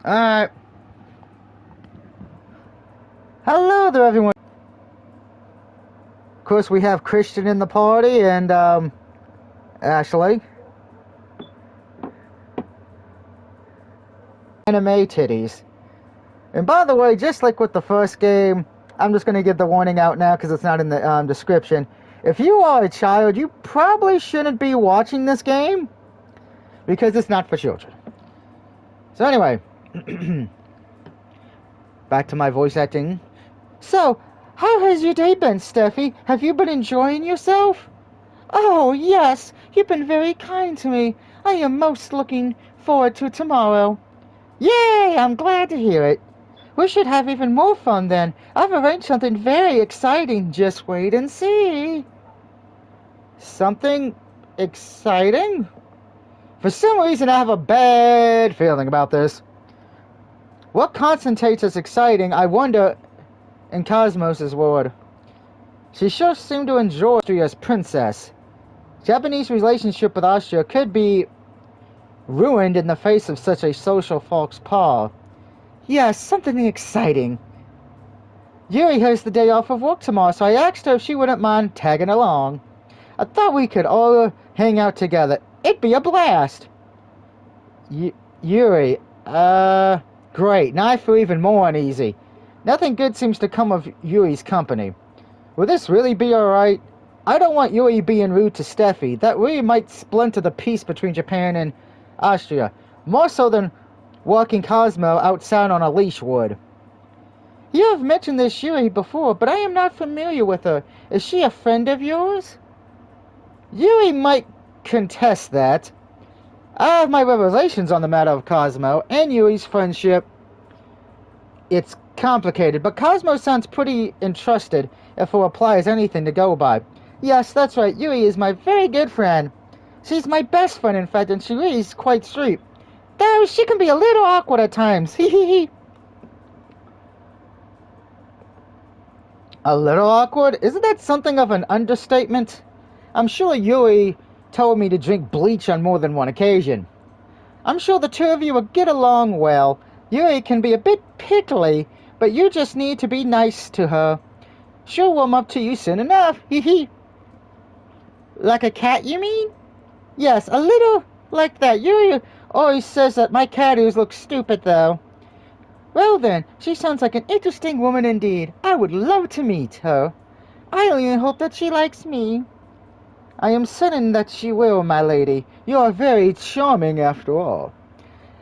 Alright. Hello there, everyone. Of course, we have Christian in the party and, Ashley. Anime titties. And by the way, just like with the first game, I'm just going to get the warning out now because it's not in the description. If you are a child, you probably shouldn't be watching this game because it's not for children. So anyway, back to my voice acting. So, how has your day been, Steffi? Have you been enjoying yourself? Oh, yes, you've been very kind to me. I am most looking forward to tomorrow. Yay, I'm glad to hear it. We should have even more fun then. I've arranged something very exciting. Just wait and see. Something exciting? For some reason, I have a bad feeling about this. What constitutes as exciting, I wonder, in Cosmos' world? She sure seemed to enjoy Austria's princess. Japanese relationship with Austria could be ruined in the face of such a social faux pas. Yes, something exciting. Yuri has the day off of work tomorrow, so I asked her if she wouldn't mind tagging along. I thought we could all hang out together. It'd be a blast. Yuri, great. Now I feel even more uneasy. Nothing good seems to come of Yuri's company. Will this really be alright? I don't want Yuri being rude to Steffi. That really might splinter the peace between Japan and Austria. More so than walking Cosmo outside on a leash would. You have mentioned this Yuri before, but I am not familiar with her. Is she a friend of yours? Yuri might contest that. I have my revelations on the matter of Cosmo and Yuri's friendship. It's complicated, but Cosmo sounds pretty entrusted if her reply is anything to go by. Yes, that's right, Yuri is my very good friend. She's my best friend, in fact, and she is quite sweet. Though she can be a little awkward at times. Hee. A little awkward? Isn't that something of an understatement? I'm sure Yuri told me to drink bleach on more than one occasion. I'm sure the two of you will get along well. Yuri can be a bit pickly, but you just need to be nice to her. She'll warm up to you soon enough. Hee. Like a cat, you mean? Yes, a little like that. Yuri always says that my catties look stupid, though. Well then, she sounds like an interesting woman indeed. I would love to meet her. I only hope that she likes me. I am certain that she will, my lady. You are very charming, after all.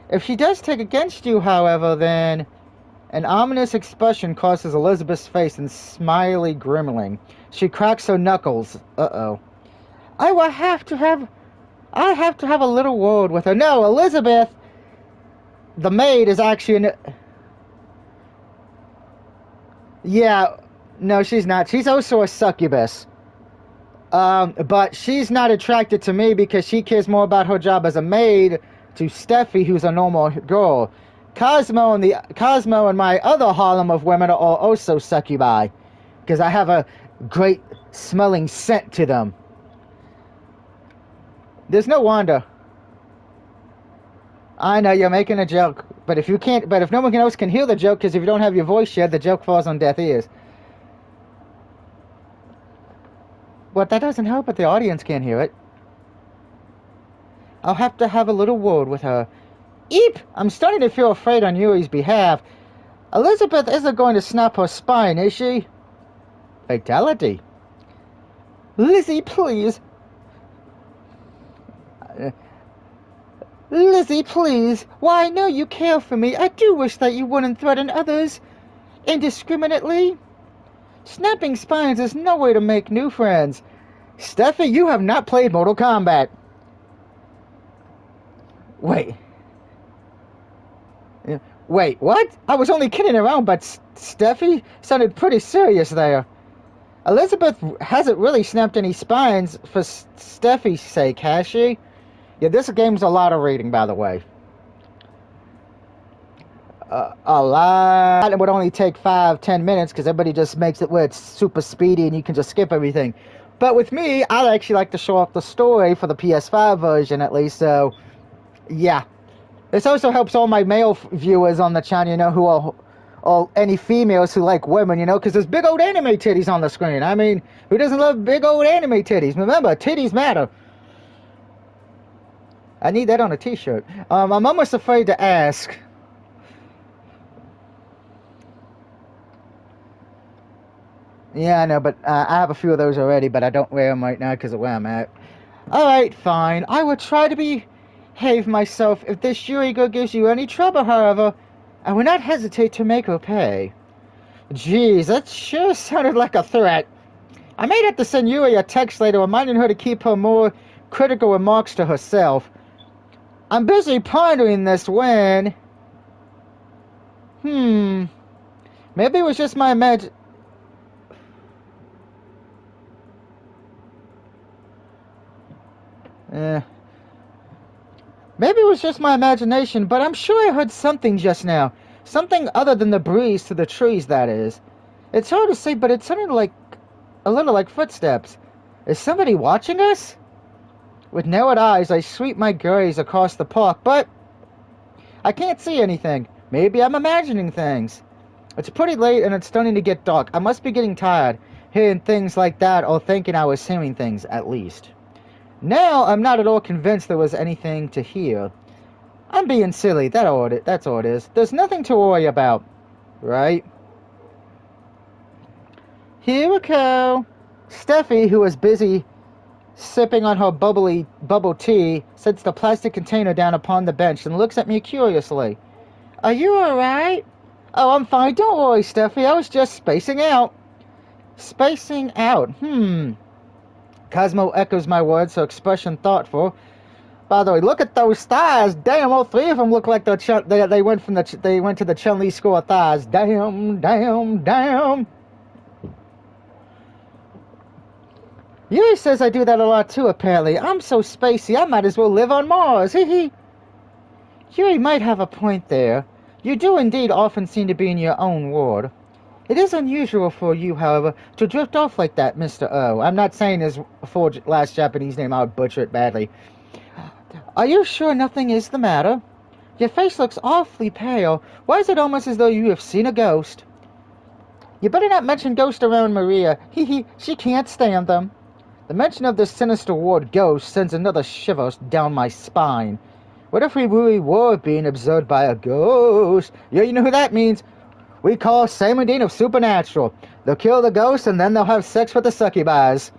If she does take against you, however, then... An ominous expression crosses Elizabeth's face in smiley grimling. She cracks her knuckles. Uh-oh. I have to have a little word with her. No, Elizabeth, the maid, is actually an... Yeah, no, she's not. She's also a succubus. But she's not attracted to me because she cares more about her job as a maid to Steffi, who's a normal girl. Cosmo and my other harem of women are also succubi, because I have a great smelling scent to them. There's no wonder. I know you're making a joke, but if no one else can hear the joke, because if you don't have your voice shared, the joke falls on deaf ears. But that doesn't help if the audience can't hear it. I'll have to have a little word with her. Eep! I'm starting to feel afraid on Yuri's behalf. Elizabeth isn't going to snap her spine, is she? Fatality. Lizzie, please. Lizzie, please. Why, I know you care for me. I do wish that you wouldn't threaten others indiscriminately. Snapping spines is no way to make new friends. Steffi, you have not played Mortal Kombat. Wait, what? I was only kidding around, but Steffi sounded pretty serious there. Elizabeth hasn't really snapped any spines for Steffi's sake, has she? Yeah, this game's a lot of reading, by the way. A lot. It would only take 5-10 minutes because everybody just makes it where it's super speedy and you can just skip everything. But with me, I actually like to show off the story for the PS5 version at least, so yeah. This also helps all my male viewers on the channel, you know, who are, or any females who like women, you know, because there's big old anime titties on the screen. I mean, who doesn't love big old anime titties? Remember, titties matter. I need that on a t-shirt. I'm almost afraid to ask. Yeah, I know, but I have a few of those already, but I don't wear them right now because of where I'm at. Alright, fine. I will try to behave myself. If this Yuriko gives you any trouble, however, I will not hesitate to make her pay. Jeez, that sure sounded like a threat. I may have to send Yuri a text later reminding her to keep her more critical remarks to herself. I'm busy pondering this when... Maybe it was just my maybe it was just my imagination, but I'm sure I heard something just now. Something other than the breeze through the trees, that is. It's hard to say, but it sounded like a little like footsteps. Is somebody watching us? With narrowed eyes, I sweep my gaze across the park, but I can't see anything. Maybe I'm imagining things. It's pretty late and it's starting to get dark. I must be getting tired, hearing things like that or thinking I was hearing things, at least. Now, I'm not at all convinced there was anything to hear. I'm being silly, that's all it is. There's nothing to worry about, right? Here we go. Steffi, who was busy sipping on her bubble tea, sets the plastic container down upon the bench and looks at me curiously. Are you alright? Oh, I'm fine, don't worry, Steffi, I was just spacing out. Spacing out, Cosmo echoes my words, her expression thoughtful. By the way, look at those thighs. Damn, all three of them look like they went to the Chun-Li school of thighs. Damn. Yuri says I do that a lot too, apparently. I'm so spacey, I might as well live on Mars. Hee. Yuri might have a point there. You do indeed often seem to be in your own world. It is unusual for you, however, to drift off like that, Mr. O. I'm not saying his full last Japanese name, I would butcher it badly. Are you sure nothing is the matter? Your face looks awfully pale. Why is it almost as though you have seen a ghost? You better not mention ghosts around Maria. She can't stand them. The mention of this sinister word ghost sends another shiver down my spine. What if we really were being observed by a ghost? Yeah, you know who that means. We call Sam and Dean of Supernatural. They'll kill the ghost and then they'll have sex with the succubus.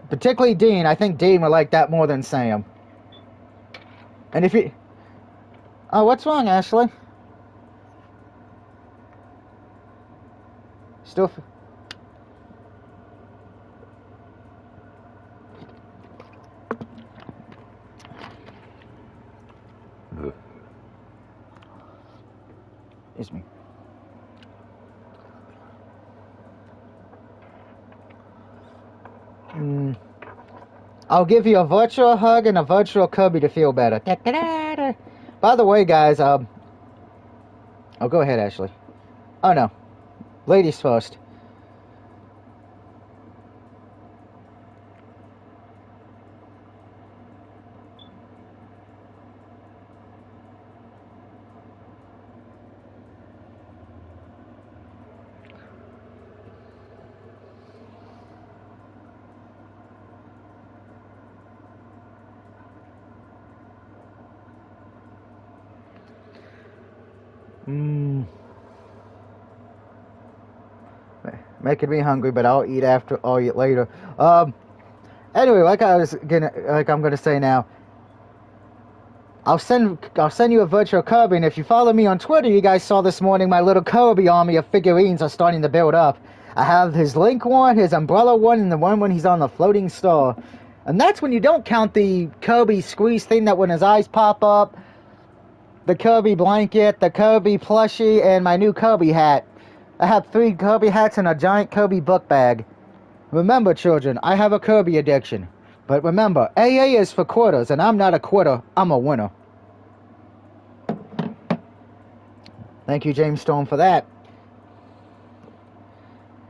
Particularly Dean. I think Dean would like that more than Sam. And if you... Oh, what's wrong, Ashley? Still... Excuse me. I'll give you a virtual hug and a virtual Kirby to feel better. By the way, guys, oh, go ahead, Ashley. Oh, no. Ladies first. Making me hungry, but I'll eat later. Anyway, I'm gonna say now, I'll send you a virtual Kirby, and if you follow me on Twitter, you guys saw this morning my little Kirby army of figurines are starting to build up. I have his Link one, his Umbrella one, and the one when he's on the floating star. And that's when you don't count the Kirby squeeze thing that when his eyes pop up, the Kirby blanket, the Kirby plushie, and my new Kirby hat. I have 3 Kirby hats and a giant Kirby book bag. Remember, children, I have a Kirby addiction. But remember, AA is for quitters, and I'm not a quitter, I'm a winner. Thank you, James Stone, for that.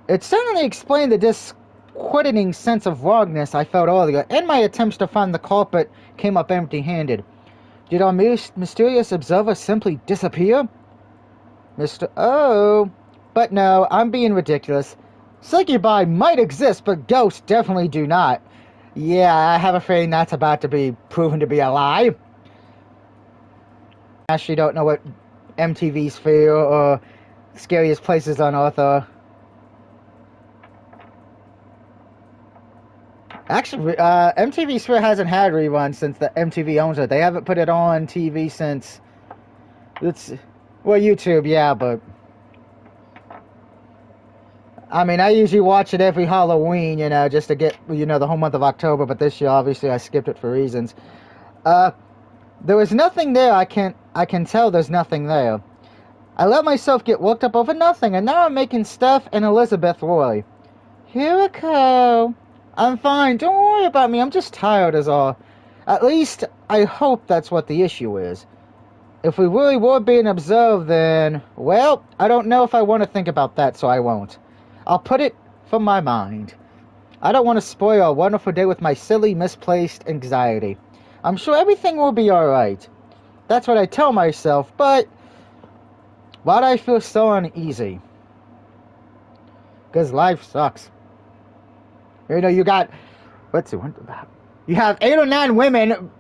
It certainly explained the disquieting sense of wrongness I felt earlier, and my attempts to find the culprit came up empty-handed. Did our mysterious observer simply disappear? Mr. Oh. But no, I'm being ridiculous. Succubi might exist, but ghosts definitely do not. Yeah, I have a feeling that's about to be proven to be a lie. I actually don't know what MTV Sphere or Scariest Places on Earth are. Actually, MTV Sphere hasn't had reruns since the MTV owns it. They haven't put it on TV since... Well, YouTube, yeah, but... I mean, I usually watch it every Halloween, you know, just to get, you know, the whole month of October, but this year, obviously, I skipped it for reasons. There was nothing there. I can tell there's nothing there. I let myself get worked up over nothing, and now I'm making Steph and Elizabeth worry. Hiriko, I'm fine. Don't worry about me. I'm just tired is all. At least, I hope that's what the issue is. If we really were being observed, then, well, I don't know if I want to think about that, so I won't. I'll put it from my mind. I don't want to spoil a wonderful day with my silly, misplaced anxiety. I'm sure everything will be alright. That's what I tell myself, but why do I feel so uneasy? Because life sucks. You know, you got, let's see, you have 8 or 9 women,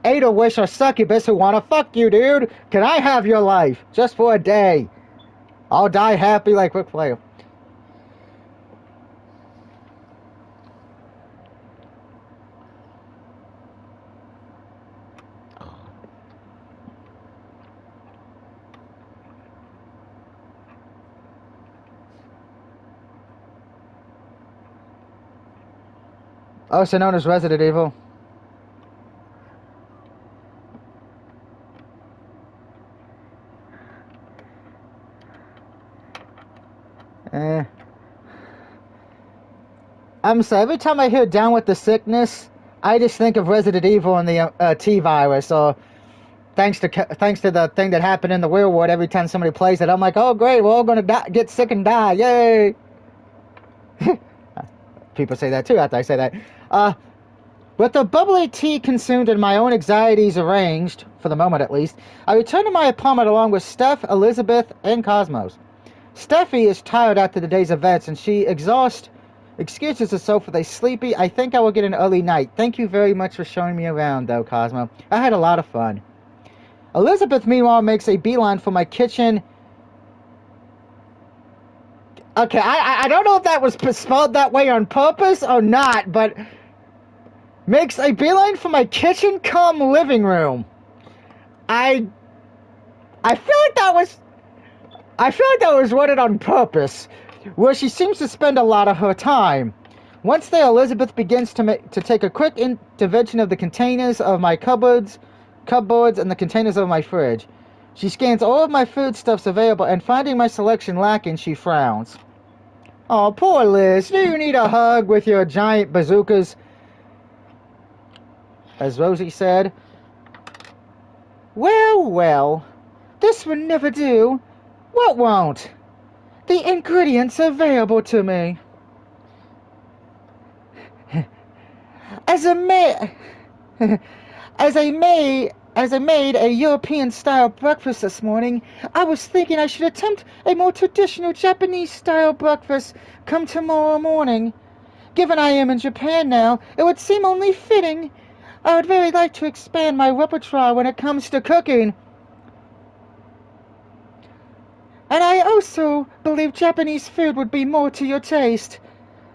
8 of which are succubus who want to fuck you, dude. Can I have your life? Just for a day. I'll die happy like Ric Flair. Also known as Resident Evil. I'm sorry, every time I hear Down with the Sickness, I just think of Resident Evil and the T-Virus, or thanks to the thing that happened in the real world, every time somebody plays it, I'm like, oh great, we're all gonna get sick and die, yay! People say that too after I say that. With the bubbly tea consumed and my own anxieties arranged, for the moment at least, I return to my apartment along with Steph, Elizabeth, and Cosmos. Steffi is tired after the day's events, and she excuses herself with a sleepy, I think I will get an early night. Thank you very much for showing me around, though, Cosmo. I had a lot of fun. Elizabeth, meanwhile, makes a beeline for my kitchen. Okay, I don't know if that was spelled that way on purpose or not, but makes a beeline for my kitchen cum living room. I feel like that was worded on purpose, where she seems to spend a lot of her time. Once there, Elizabeth begins to take a quick intervention of the containers of my cupboards, and the containers of my fridge. She scans all of my foodstuffs available, and finding my selection lacking, she frowns. Oh, poor Liz. Do you need a hug with your giant bazookas? As Rosie said. Well, this would never do. What won't? The ingredients available to me. As I made a European-style breakfast this morning, I was thinking I should attempt a more traditional Japanese-style breakfast come tomorrow morning. Given I am in Japan now, it would seem only fitting. I would very like to expand my repertoire when it comes to cooking. And I also believe Japanese food would be more to your taste.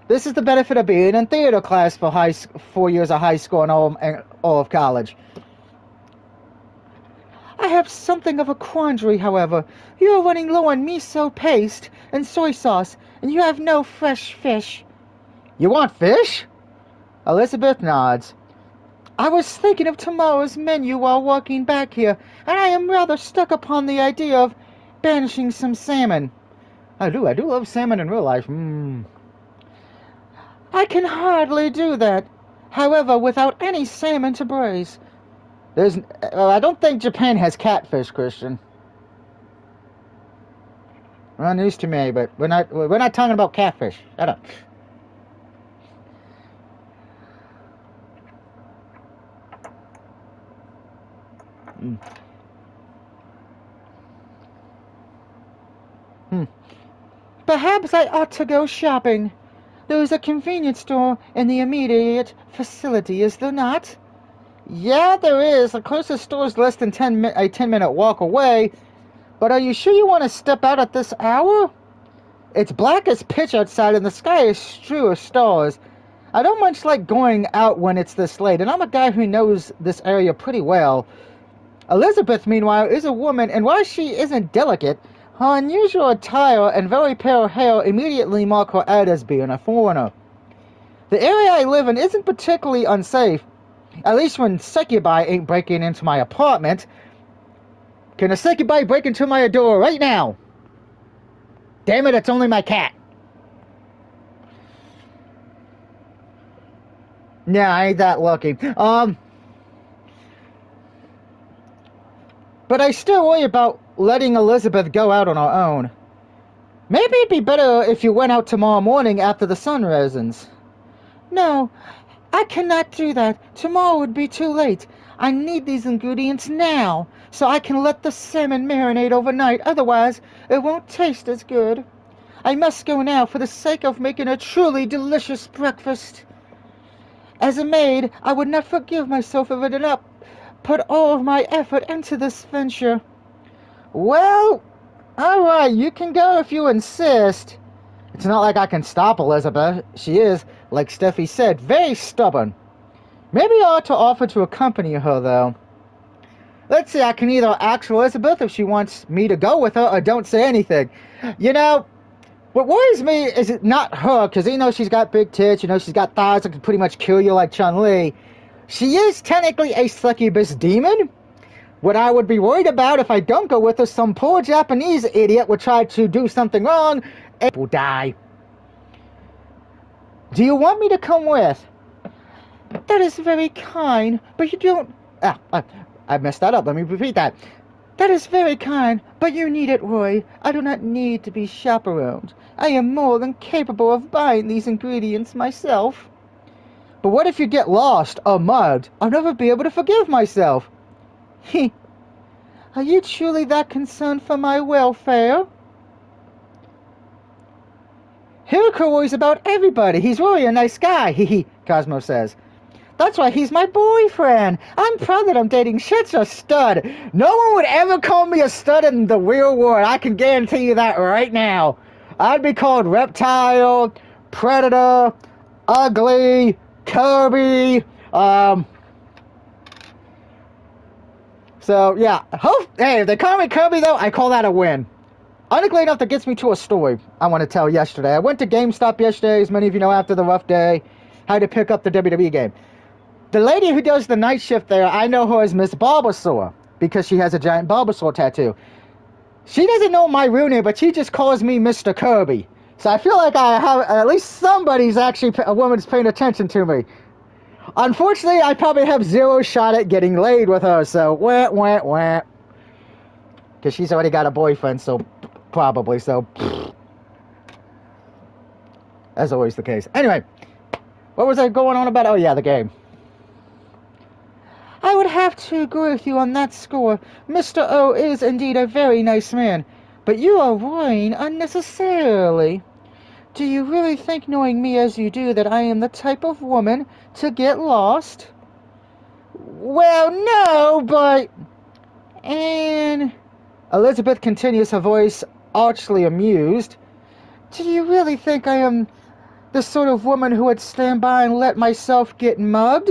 This is the benefit of being in theater class for 4 years of high school and all of college. I have something of a quandary, however. You are running low on miso paste and soy sauce, and you have no fresh fish. You want fish? Elizabeth nods. I was thinking of tomorrow's menu while walking back here, and I am rather stuck upon the idea of banishing some salmon. I do love salmon in real life. I can hardly do that. However, without any salmon to braise. I don't think Japan has catfish, Christian. Well, news to me, but we're not talking about catfish. Shut up. Mm. Hmm. Perhaps I ought to go shopping. There is a convenience store in the immediate vicinity, is there not? Yeah, there is. The closest store is less than a 10-minute walk away. But are you sure you want to step out at this hour? It's black as pitch outside and the sky is strewn with stars. I don't much like going out when it's this late, and I'm a guy who knows this area pretty well. Elizabeth, meanwhile, is a woman, and while she isn't delicate, her unusual attire and very pale hair immediately mark her out as being a foreigner. The area I live in isn't particularly unsafe, at least when Succubi ain't breaking into my apartment. Can a Succubi break into my door right now? Damn it, it's only my cat. Yeah, I ain't that lucky. But I still worry about letting Elizabeth go out on her own. Maybe it'd be better if you went out tomorrow morning after the sun rises. No, I cannot do that. Tomorrow would be too late. I need these ingredients now, so I can let the salmon marinate overnight. Otherwise, it won't taste as good. I must go now for the sake of making a truly delicious breakfast. As a maid, I would not forgive myself if I did not put all of my effort into this venture. Well, alright, you can go if you insist. It's not like I can stop Elizabeth. She is, like Steffi said, very stubborn. Maybe I ought to offer to accompany her, though. Let's see, I can either ask Elizabeth if she wants me to go with her or don't say anything. You know, what worries me is it not her, because you know she's got big tits, you know she's got thighs that can pretty much kill you like Chun-Li. She is technically a succubus demon. What I would be worried about if I don't go with her, some poor Japanese idiot would try to do something wrong and will die. Do you want me to come with? That is very kind, but you don't... I messed that up. Let me repeat that. That is very kind, but you need it, Roy. I do not need to be chaperoned. I am more than capable of buying these ingredients myself. But what if you get lost or mugged? I'll never be able to forgive myself. Are you truly that concerned for my welfare? Hiroko worries about everybody. He's really a nice guy, Cosmo says. That's why he's my boyfriend. I'm proud that I'm dating such a stud. No one would ever call me a stud in the real world. I can guarantee you that right now. I'd be called reptile, predator, ugly, Kirby. So, yeah. Hey, if they call me Kirby, though, I call that a win. Ironically enough, that gets me to a story I want to tell yesterday. I went to GameStop yesterday, as many of you know, after the rough day. Had to pick up the WWE game. The lady who does the night shift there, I know her as Miss Bulbasaur, because she has a giant Bulbasaur tattoo. She doesn't know my real name, but she just calls me Mr. Kirby. So I feel like I have, at least somebody's actually, a woman's paying attention to me. Unfortunately, I probably have zero shot at getting laid with her, so wah. Because she's already got a boyfriend, so probably, so as always the case. Anyway, what was I going on about? Oh yeah, the game. I would have to agree with you on that score. Mr. O is indeed a very nice man, but you are worrying unnecessarily. Do you really think, knowing me as you do, that I am the type of woman to get lost? Well, no, but... And... Elizabeth continues, her voice archly amused. Do you really think I am the sort of woman who would stand by and let myself get mugged?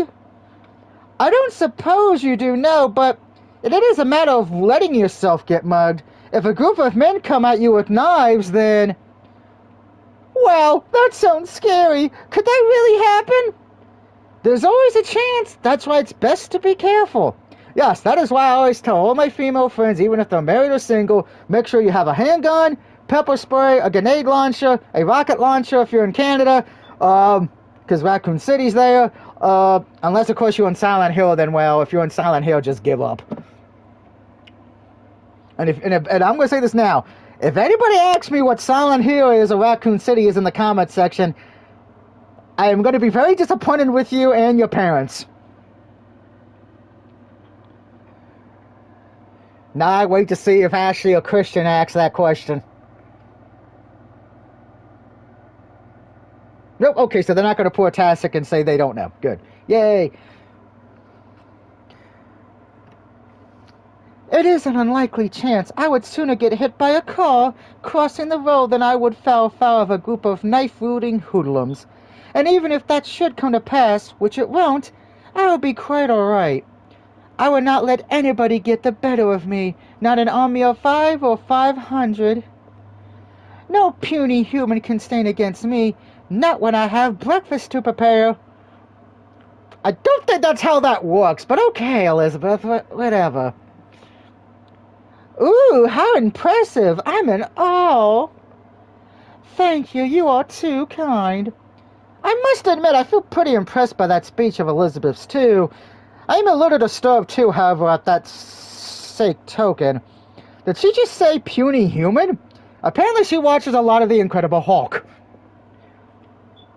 I don't suppose you do, no, but it is a matter of letting yourself get mugged. If a group of men come at you with knives, then... Well, that sounds scary. Could that really happen? There's always a chance. That's why it's best to be careful. Yes, that is why I always tell all my female friends, even if they're married or single, make sure you have a handgun, pepper spray, a grenade launcher, a rocket launcher if you're in Canada, because Raccoon City's there. Unless, of course, you're in Silent Hill, then, well, if you're in Silent Hill, just give up. And I'm going to say this now. If anybody asks me what Silent Hill is or Raccoon City is in the comment section, I am going to be very disappointed with you and your parents. Now I wait to see if Ashley or Christian asks that question. Nope, okay, so they're not going to pour Tastic and say they don't know. Good. Yay. It is an unlikely chance. I would sooner get hit by a car crossing the road than I would fall foul of a group of knife-wielding hoodlums. And even if that should come to pass, which it won't, I will be quite alright. I would not let anybody get the better of me, not an army of 5 or 500. No puny human can stand against me, not when I have breakfast to prepare. I don't think that's how that works, but okay, Elizabeth, whatever. Ooh, how impressive! I'm in awe! Thank you, you are too kind. I must admit, I feel pretty impressed by that speech of Elizabeth's, too. I'm a little disturbed, too, however, at that sake token. Did she just say puny human? Apparently she watches a lot of The Incredible Hulk.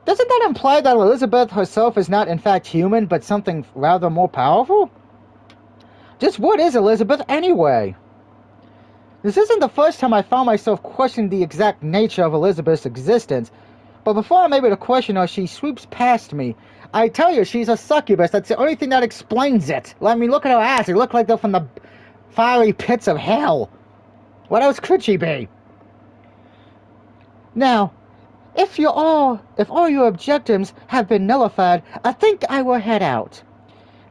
Doesn't that imply that Elizabeth herself is not, in fact, human, but something rather more powerful? Just what is Elizabeth, anyway? This isn't the first time I found myself questioning the exact nature of Elizabeth's existence, but before I'm able to question her, she sweeps past me. I tell you, she's a succubus. That's the only thing that explains it. I mean, look at her ass. It looked like they're from the fiery pits of hell. What else could she be? Now, if all your objectives have been nullified, I think I will head out.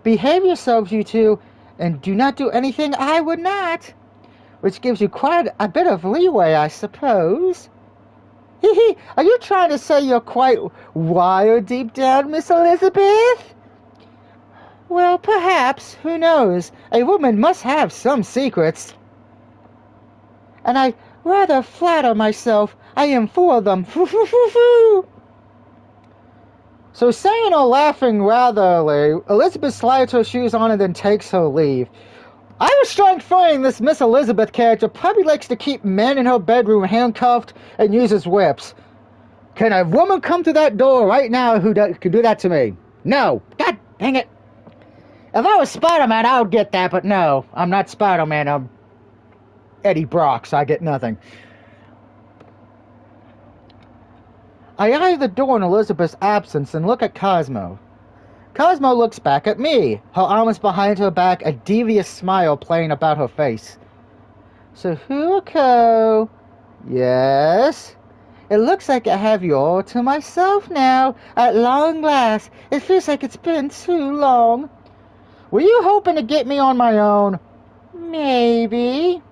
Behave yourselves, you two, and do not do anything I would not. Which gives you quite a bit of leeway, I suppose. Hee, are you trying to say you're quite wired deep down, Miss Elizabeth? Well, perhaps. Who knows? A woman must have some secrets. And I rather flatter myself I am full of them. So saying or laughing ratherly, Elizabeth slides her shoes on and then takes her leave. I have a strong feeling this Miss Elizabeth character probably likes to keep men in her bedroom handcuffed and uses whips. Can a woman come to that door right now who could do that to me? No. God dang it. If I was Spider-Man, I would get that, but no. I'm not Spider-Man. I'm Eddie Brock, so I get nothing. I eye the door in Elizabeth's absence and look at Cosmo. Cosmo looks back at me, her arms behind her back, a devious smile playing about her face. Suhuko. Yes? It looks like I have you all to myself now, at long last. It feels like it's been too long. Were you hoping to get me on my own? Maybe.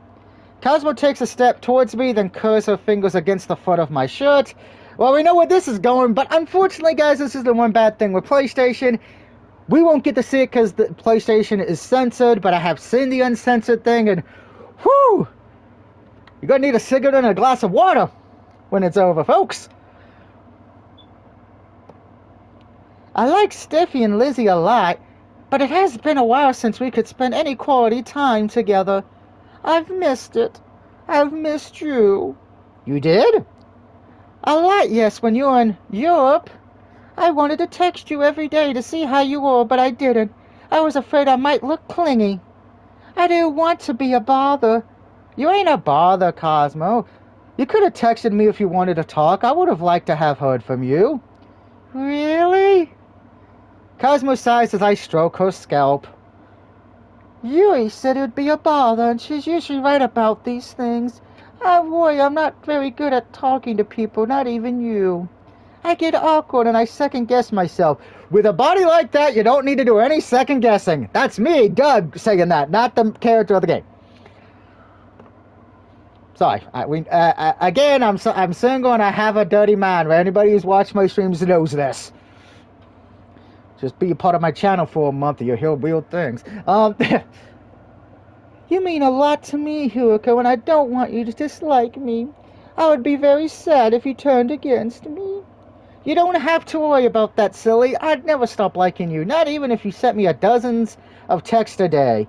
Cosmo takes a step towards me, then curls her fingers against the front of my shirt. Well, we know where this is going, but unfortunately, guys, this is the one bad thing with PlayStation. We won't get to see it because the PlayStation is censored, but I have seen the uncensored thing, and whew! You're going to need a cigarette and a glass of water when it's over, folks. I like Steffi and Lizzie a lot, but it has been a while since we could spend any quality time together. I've missed it. I've missed you. You did? A lot, yes, when you were in Europe. I wanted to text you every day to see how you were, but I didn't. I was afraid I might look clingy. I didn't want to be a bother. You ain't a bother, Cosmo. You could have texted me if you wanted to talk. I would have liked to have heard from you. Really? Cosmo sighs as I stroke her scalp. Yui said it would be a bother, and she's usually right about these things. I worry I'm not very good at talking to people, not even you. I get awkward and I second-guess myself. With a body like that, you don't need to do any second-guessing. That's me, Doug, saying that, not the character of the game. Sorry. Again, I'm single and I have a dirty mind. Anybody who's watched my streams knows this. Just be a part of my channel for a month and you'll hear real things. You mean a lot to me, Huruko, and I don't want you to dislike me. I would be very sad if you turned against me. You don't have to worry about that, silly. I'd never stop liking you, not even if you sent me dozens of texts a day.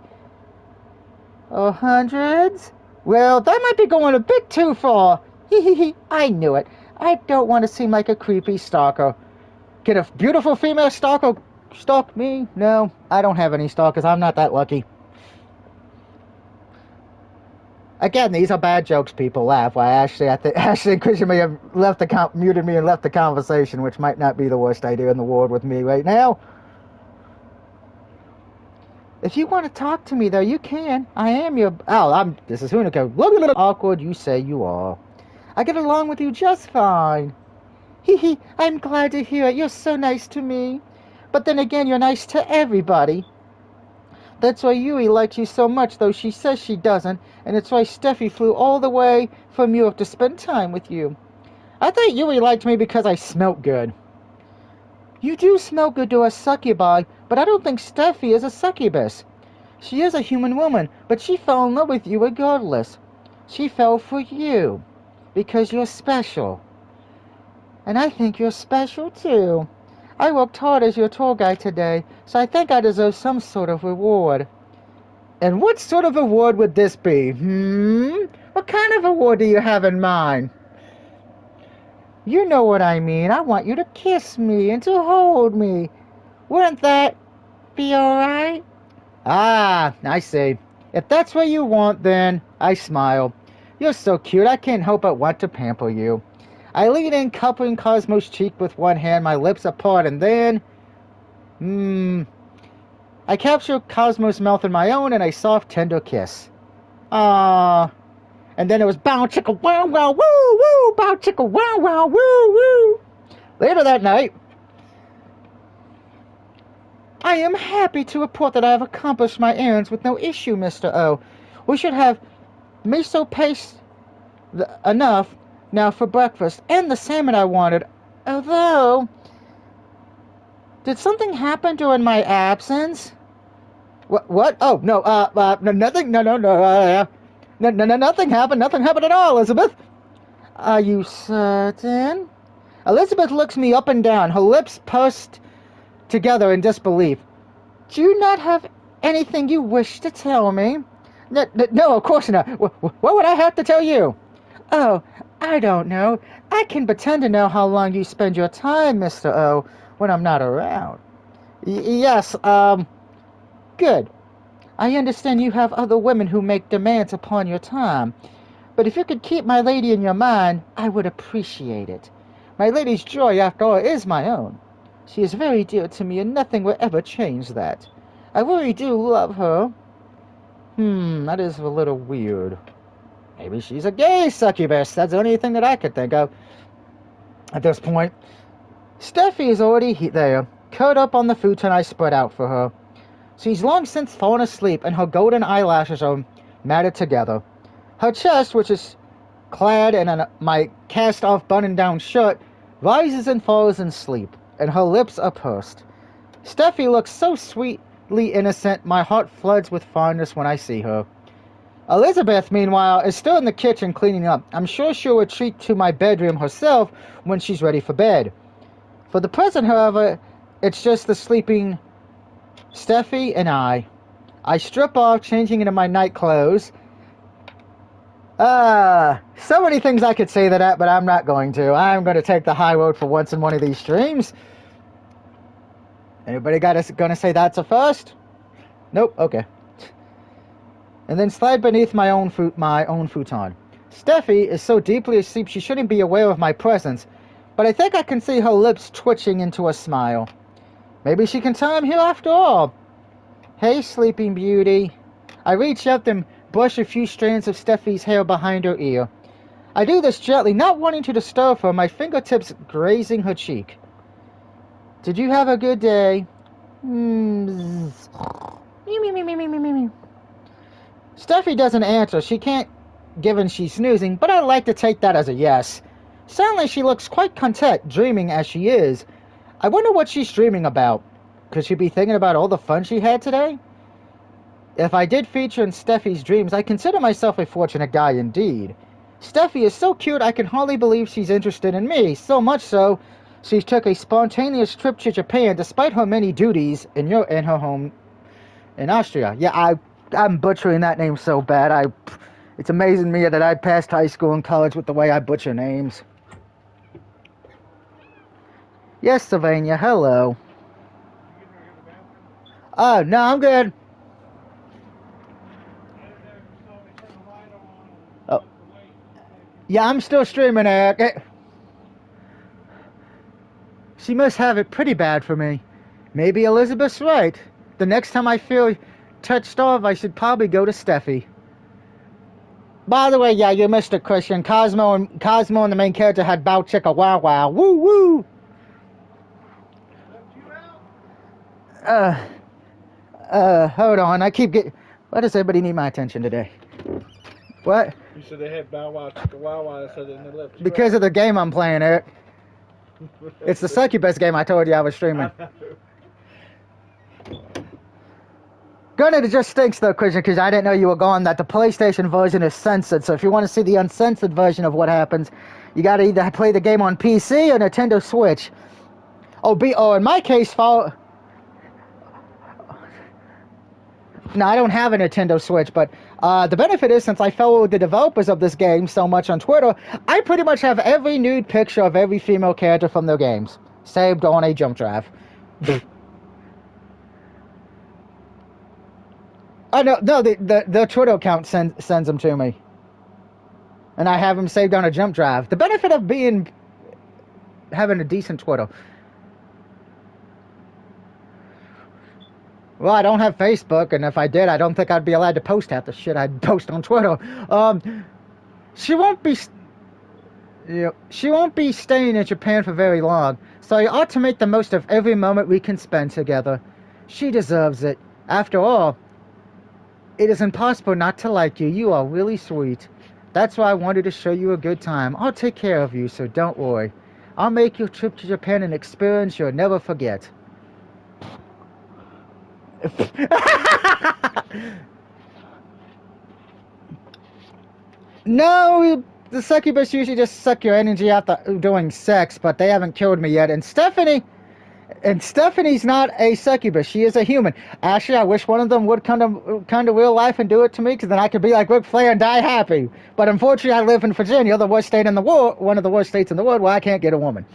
Oh, hundreds? Well, that might be going a bit too far. I knew it. I don't want to seem like a creepy stalker. Can a beautiful female stalker stalk me? No, I don't have any stalkers. I'm not that lucky. Again, these are bad jokes. People laugh. Why, actually, I think Ashley and Christian may have muted me and left the conversation, which might not be the worst idea in the world with me right now. If you want to talk to me, though, you can. I am your... Oh, this is Hunico. Awkward you say you are. I get along with you just fine. Hee hee, I'm glad to hear it. You're so nice to me. But then again, you're nice to everybody. That's why Yui likes you so much, though she says she doesn't. And it's why Steffi flew all the way from Europe to spend time with you. I thought Yui liked me because I smelt good. You do smell good to a succubi, but I don't think Steffi is a succubus. She is a human woman, but she fell in love with you regardless. She fell for you, because you're special. And I think you're special too. I worked hard as your tour guide today, so I think I deserve some sort of reward. And what sort of reward would this be? What kind of reward do you have in mind? You know what I mean. I want you to kiss me and to hold me. Wouldn't that be alright? Ah, I see. If that's what you want, then I smile. You're so cute, I can't help but want to pamper you. I lean in, cupping Cosmo's cheek with one hand, my lips apart, and then... I capture Cosmo's mouth in my own in a soft, tender kiss. Ah. And then it was bow chicka wow wow woo woo, bow chicka wow wow woo woo. Later that night, I am happy to report that I have accomplished my errands with no issue, Mr. O. We should have miso paste enough now for breakfast, and the salmon I wanted. Although, did something happen during my absence? What? Oh, no, nothing, no, nothing happened. Nothing happened at all, Elizabeth. Are you certain? Elizabeth looks me up and down, her lips pursed together in disbelief. Do you not have anything you wish to tell me? No, of course not. What would I have to tell you? Oh, I don't know. I can pretend to know how long you spend your time, Mr. O, when I'm not around. Yes, good. I understand you have other women who make demands upon your time. But if you could keep my lady in your mind, I would appreciate it. My lady's joy, after all, is my own. She is very dear to me, and nothing will ever change that. I really do love her. That is a little weird. Maybe she's a gay succubus. That's the only thing that I could think of at this point. Steffi is already there, curled up on the futon I spread out for her. She's long since fallen asleep, and her golden eyelashes are matted together. Her chest, which is clad in my cast-off button-down shirt, rises and falls in sleep, and her lips are pursed. Steffi looks so sweetly innocent, my heart floods with fondness when I see her. Elizabeth, meanwhile, is still in the kitchen cleaning up. I'm sure she'll retreat to my bedroom herself when she's ready for bed. For the present, however, it's just the sleeping Steffi and I. I strip off, changing into my night clothes. So many things I could say to that, but I'm not going to. I'm going to take the high road for once in one of these streams. Anybody gonna say that's a first? Nope, okay. And then slide beneath my own futon. Steffi is so deeply asleep she shouldn't be aware of my presence, but I think I can see her lips twitching into a smile. Maybe she can tell I'm here after all. Hey, Sleeping Beauty. I reach up and brush a few strands of Steffi's hair behind her ear. I do this gently, not wanting to disturb her, my fingertips grazing her cheek. Did you have a good day? Steffi doesn't answer. She can't, given she's snoozing, but I like to take that as a yes. Suddenly she looks quite content, dreaming as she is. I wonder what she's dreaming about. Could she be thinking about all the fun she had today? If I did feature in Steffi's dreams, I consider myself a fortunate guy indeed. Steffi is so cute I can hardly believe she's interested in me, so much so she took a spontaneous trip to Japan despite her many duties in her home in Austria. Yeah, I'm butchering that name so bad. It's amazing me that I passed high school and college with the way I butcher names. Yes, Sylvania, hello. Oh, no, I'm good. Yeah, I'm still streaming, Eric. She must have it pretty bad for me. Maybe Elizabeth's right. The next time I feel touched off, I should probably go to Steffi. By the way, yeah, you missed it, Christian. Cosmo and the main character had Bow Chicka Wow Wow. Woo woo! Hold on. I keep getting... Why does everybody need my attention today? What? You said they had Bow Wow Chicka Wow Wow, so then they left you Because out. of the game I'm playing, Eric. It's the Succubus game I told you I was streaming. Granted, it just stinks though, Christian, because I didn't know you were gone, that the PlayStation version is censored. So if you want to see the uncensored version of what happens, you got to either play the game on PC or Nintendo Switch. Oh, in my case, follow... No, I don't have a Nintendo Switch, but the benefit is, since I follow the developers of this game so much on Twitter, I pretty much have every nude picture of every female character from their games saved on a jump drive. Oh, no, the Twitter account sends them to me. And I have them saved on a jump drive. The benefit of having a decent Twitter. Well, I don't have Facebook, and if I did, I don't think I'd be allowed to post half the shit I'd post on Twitter. She won't be staying in Japan for very long, so you ought to make the most of every moment we can spend together. She deserves it. After all, it is impossible not to like you. You are really sweet. That's why I wanted to show you a good time. I'll take care of you, so don't worry. I'll make your trip to Japan an experience you'll never forget. No, the succubus usually just suck your energy out doing sex, but they haven't killed me yet. And Stephanie's not a succubus. She is a human. Actually, I wish one of them would come to real life and do it to me, because then I could be like Ric Flair and die happy. But unfortunately, I live in Virginia, the worst state in the world, one of the worst states in the world, where I can't get a woman.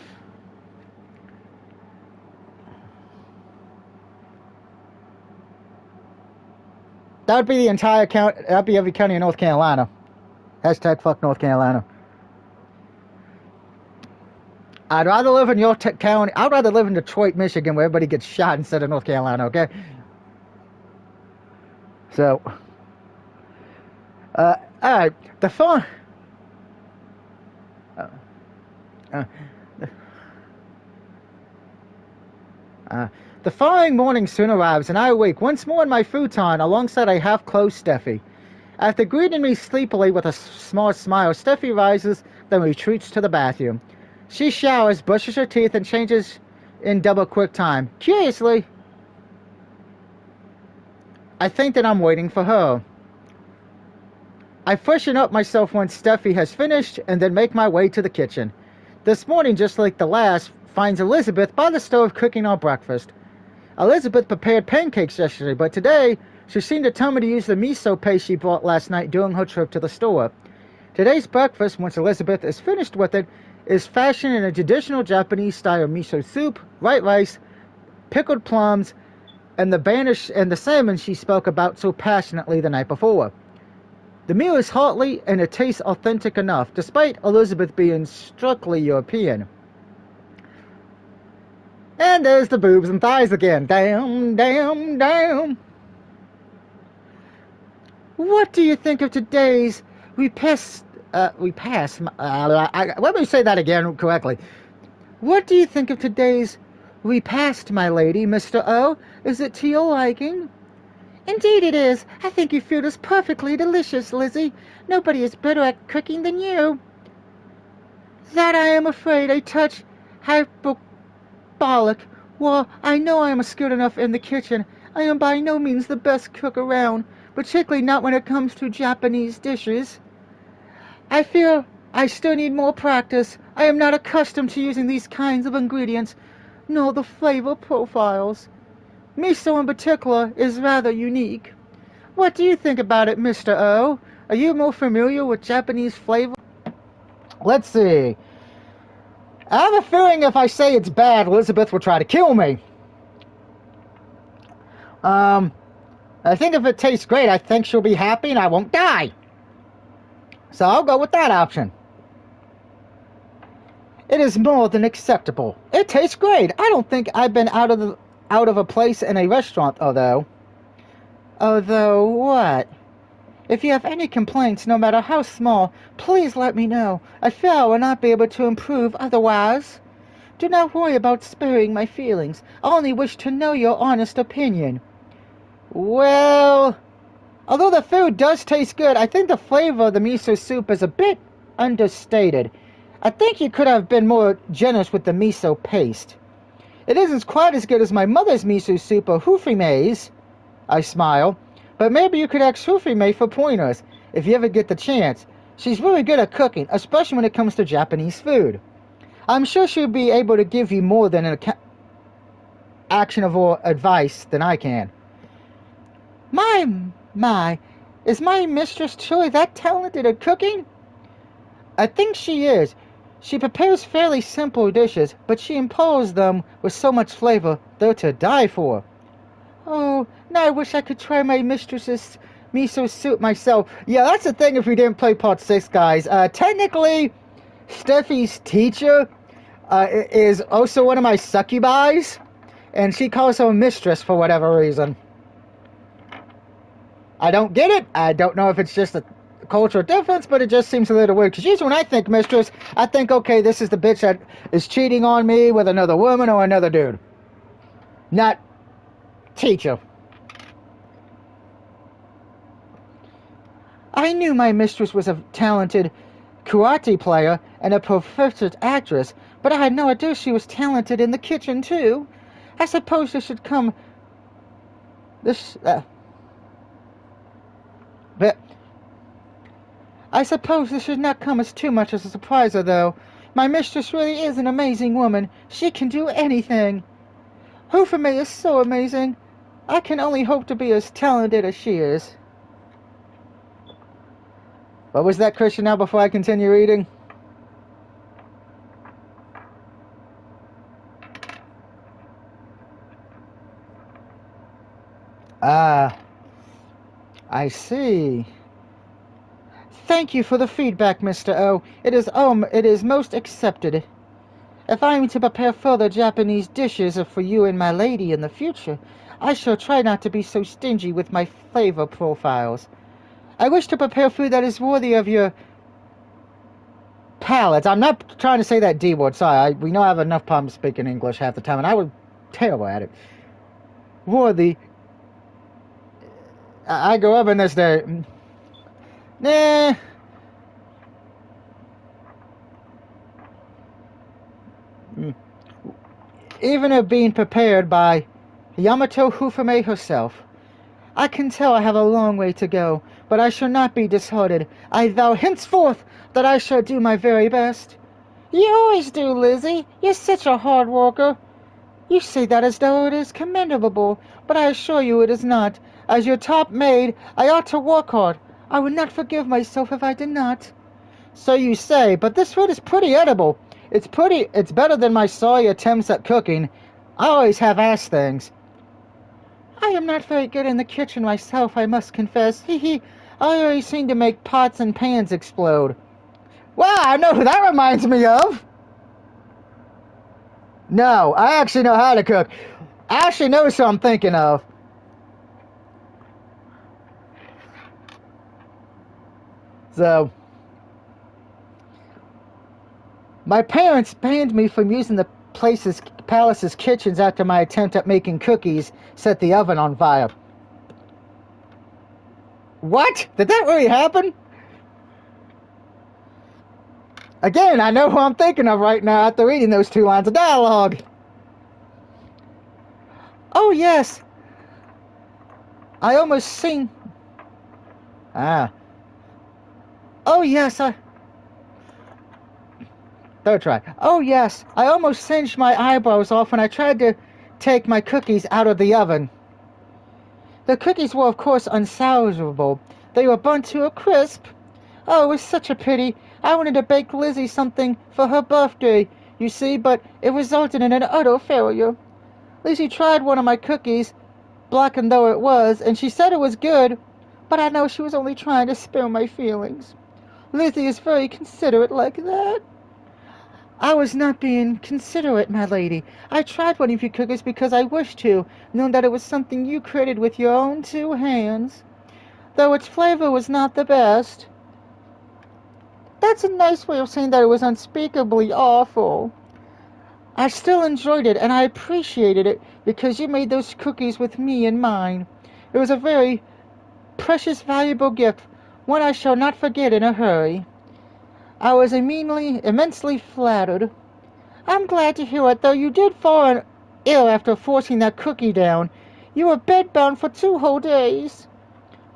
That would be the entire county. That would be every county in North Carolina. Hashtag fuck North Carolina. I'd rather live in your county. I'd rather live in Detroit, Michigan, where everybody gets shot instead of North Carolina, okay? So, alright. The phone... The following morning soon arrives, and I awake once more in my futon alongside a half-closed Steffi. After greeting me sleepily with a small smile, Steffi rises, then retreats to the bathroom. She showers, brushes her teeth, and changes in double quick time. Curiously, I think that I'm waiting for her. I freshen up myself once Steffi has finished, and then make my way to the kitchen. This morning, just like the last, finds Elizabeth by the stove cooking our breakfast. Elizabeth prepared pancakes yesterday, but today she seemed to tell me to use the miso paste she bought last night during her trip to the store. Today's breakfast, once Elizabeth is finished with it, is fashioned in a traditional Japanese style miso soup, white rice, pickled plums, and the salmon she spoke about so passionately the night before. The meal is hearty and it tastes authentic enough, despite Elizabeth being strictly European. And there's the boobs and thighs again. Damn, damn, damn. What do you think of today's let me say that again correctly. What do you think of today's repast, my lady, Mr. O? Is it to your liking? Indeed it is. I think your food is perfectly delicious, Lizzie. Nobody is better at cooking than you. That I am afraid a touch hyperbolic. Well, I know I am skilled enough in the kitchen. I am by no means the best cook around, particularly not when it comes to Japanese dishes. I feel I still need more practice. I am not accustomed to using these kinds of ingredients, nor the flavor profiles. Miso in particular is rather unique. What do you think about it, Mr. O? Are you more familiar with Japanese flavor? Let's see. I have a feeling if I say it's bad, Elizabeth will try to kill me. I think if it tastes great, I think she'll be happy and I won't die. So I'll go with that option. It is more than acceptable. It tastes great. I don't think I've been out of a place in a restaurant, although. Although what? If you have any complaints, no matter how small, please let me know. I fear I will not be able to improve otherwise. Do not worry about sparing my feelings. I only wish to know your honest opinion. Well, although the food does taste good, I think the flavor of the miso soup is a bit understated. I think you could have been more generous with the miso paste. It isn't quite as good as my mother's miso soup or Hufrime's. I smile. But maybe you could ask Hufrime for pointers, if you ever get the chance. She's really good at cooking, especially when it comes to Japanese food. I'm sure she'll be able to give you more than an actionable advice than I can. My, is my mistress truly that talented at cooking? I think she is. She prepares fairly simple dishes, but she imposes them with so much flavor they're to die for. Oh, now I wish I could try my mistress's miso soup myself. Yeah, that's the thing if we didn't play part 6, guys. Technically, Steffi's teacher is also one of my succubus, and she calls her mistress for whatever reason. I don't get it. I don't know if it's just a cultural difference, but it just seems a little weird. Because usually when I think mistress, I think, okay, this is the bitch that is cheating on me with another woman or another dude. Not teacher. I knew my mistress was a talented karate player and a proficient actress, but I had no idea she was talented in the kitchen too. I suppose this should come. But I suppose this should not come as too much as a surprise, though. My mistress really is an amazing woman. She can do anything. Hufame is so amazing. I can only hope to be as talented as she is. What was that, Christian, now before I continue reading? I see. Thank you for the feedback, Mr. O. It is most accepted. If I am to prepare further Japanese dishes for you and my lady in the future, I shall try not to be so stingy with my flavor profiles. I wish to prepare food that is worthy of your palate. I'm not trying to say that D word, sorry. We know I have enough problems speaking English half the time, and I was terrible at it. Worthy. I go up in this day. Nah. Even of being prepared by Yamato Hufame herself. I can tell I have a long way to go, but I shall not be disheartened. I vow henceforth that I shall do my very best. You always do, Lizzie. You're such a hard worker. You say that as though it is commendable, but I assure you it is not. As your top maid, I ought to work hard. I would not forgive myself if I did not. So you say, but this food is pretty edible. It's better than my sorry attempts at cooking. I always have ass things. I am not very good in the kitchen myself, I must confess. I always seem to make pots and pans explode. Wow, I know who that reminds me of. No, I actually know how to cook. I actually know who I'm thinking of. So, my parents banned me from using the palace's kitchens after my attempt at making cookies set the oven on fire. What? Did that really happen? Again, I know who I'm thinking of right now after reading those 2 lines of dialogue. Oh, yes. I almost sing. Oh, yes, Third try. Oh, yes, I almost singed my eyebrows off when I tried to take my cookies out of the oven. The cookies were, of course, unsalvageable. They were burnt to a crisp. Oh, it was such a pity. I wanted to bake Lizzie something for her birthday, you see, but it resulted in an utter failure. Lizzie tried one of my cookies, blackened though it was, and she said it was good, but I know she was only trying to spare my feelings. Lizzie is very considerate like that. I was not being considerate, my lady. I tried one of your cookies because I wished to, knowing that it was something you created with your own two hands. Though its flavor was not the best. That's a nice way of saying that it was unspeakably awful. I still enjoyed it, and I appreciated it because you made those cookies with me in mind. It was a very precious, valuable gift, one I shall not forget in a hurry. I was immensely flattered. I'm glad to hear it, though you did fall ill after forcing that cookie down. You were bedbound for 2 whole days.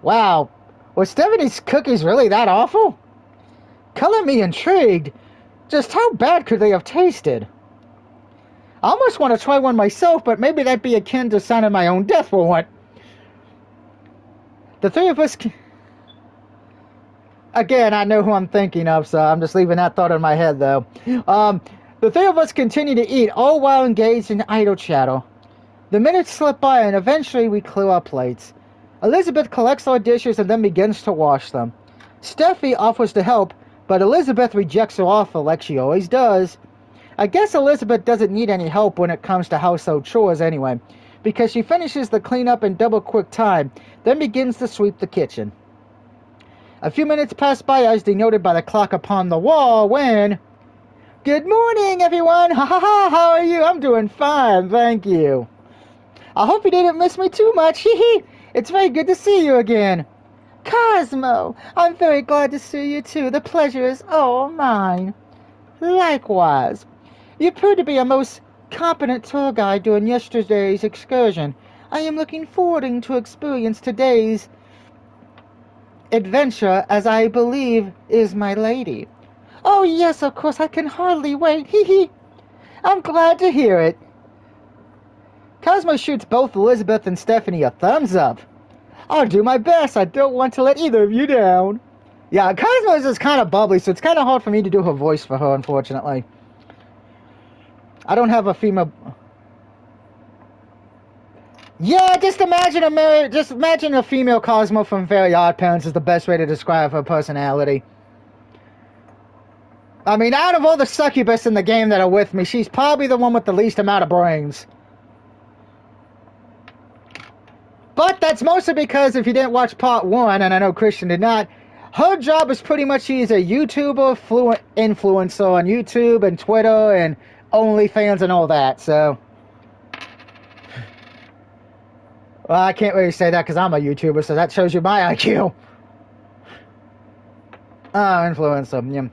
Wow, was Stephanie's cookies really that awful? Color me intrigued. Just how bad could they have tasted? I almost want to try one myself, but maybe that'd be akin to signing my own death warrant. The three of us... Again, I know who I'm thinking of, so I'm just leaving that thought in my head, though. The three of us continue to eat, all while engaged in idle chatter. The minutes slip by, and eventually we clear our plates. Elizabeth collects our dishes and then begins to wash them. Steffi offers to help, but Elizabeth rejects her offer like she always does. I guess Elizabeth doesn't need any help when it comes to household chores anyway, because she finishes the cleanup in double quick time, then begins to sweep the kitchen. A few minutes pass by as denoted by the clock upon the wall when... Good morning, everyone! Ha ha ha! How are you? I'm doing fine, thank you. I hope you didn't miss me too much, hee hee! It's very good to see you again. Cosmo, I'm very glad to see you too. The pleasure is all mine. Likewise. You proved to be a most competent tour guide during yesterday's excursion. I am looking forward to experience today's adventure, as I believe is my lady. Oh yes, of course, I can hardly wait. Hee hee. I'm glad to hear it. Cosmo shoots both Elizabeth and Stephanie a thumbs up. I'll do my best. I don't want to let either of you down. Yeah, Cosmo is just kind of bubbly, so it's kind of hard for me to do her voice for her, unfortunately. I don't have a female... Yeah, just imagine a female Cosmo from Very Odd Parents is the best way to describe her personality. I mean, out of all the succubus in the game that are with me, she's probably the one with the least amount of brains. But that's mostly because if you didn't watch part 1, and I know Christian did not, her job is pretty much she's a YouTuber, fluent influencer on YouTube and Twitter and OnlyFans and all that, so... Well, I can't really say that because I'm a YouTuber, so that shows you my IQ. Oh, influencer, yeah.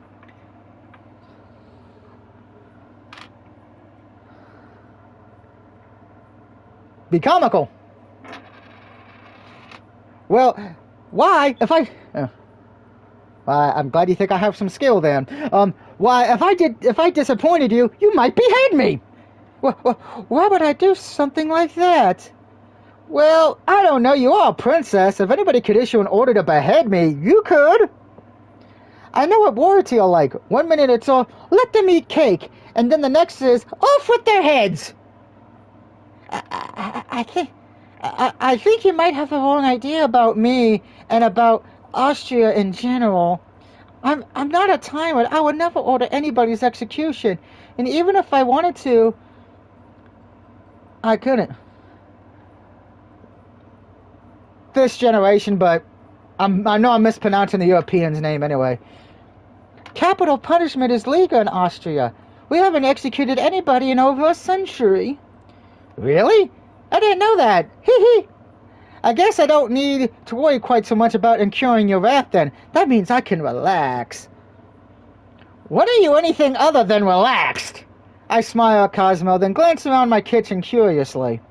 Be comical. Well, why, if I... I'm glad you think I have some skill then. Why, if I disappointed you, you might behead me! Why would I do something like that? Well, I don't know, you are a princess. If anybody could issue an order to behead me, you could. I know what royalty are like. 1 minute it's all, let them eat cake, and then the next is, off with their heads! I think you might have the wrong idea about me and about Austria in general. I'm not a tyrant. I would never order anybody's execution, and even if I wanted to, I couldn't. This generation, but I know I'm mispronouncing the European's name anyway. Capital punishment is legal in Austria. We haven't executed anybody in over a century. Really? I didn't know that. Hee hee. I guess I don't need to worry quite so much about incurring your wrath then. That means I can relax. What are you anything other than relaxed? I smile at Cosmo, then glance around my kitchen curiously.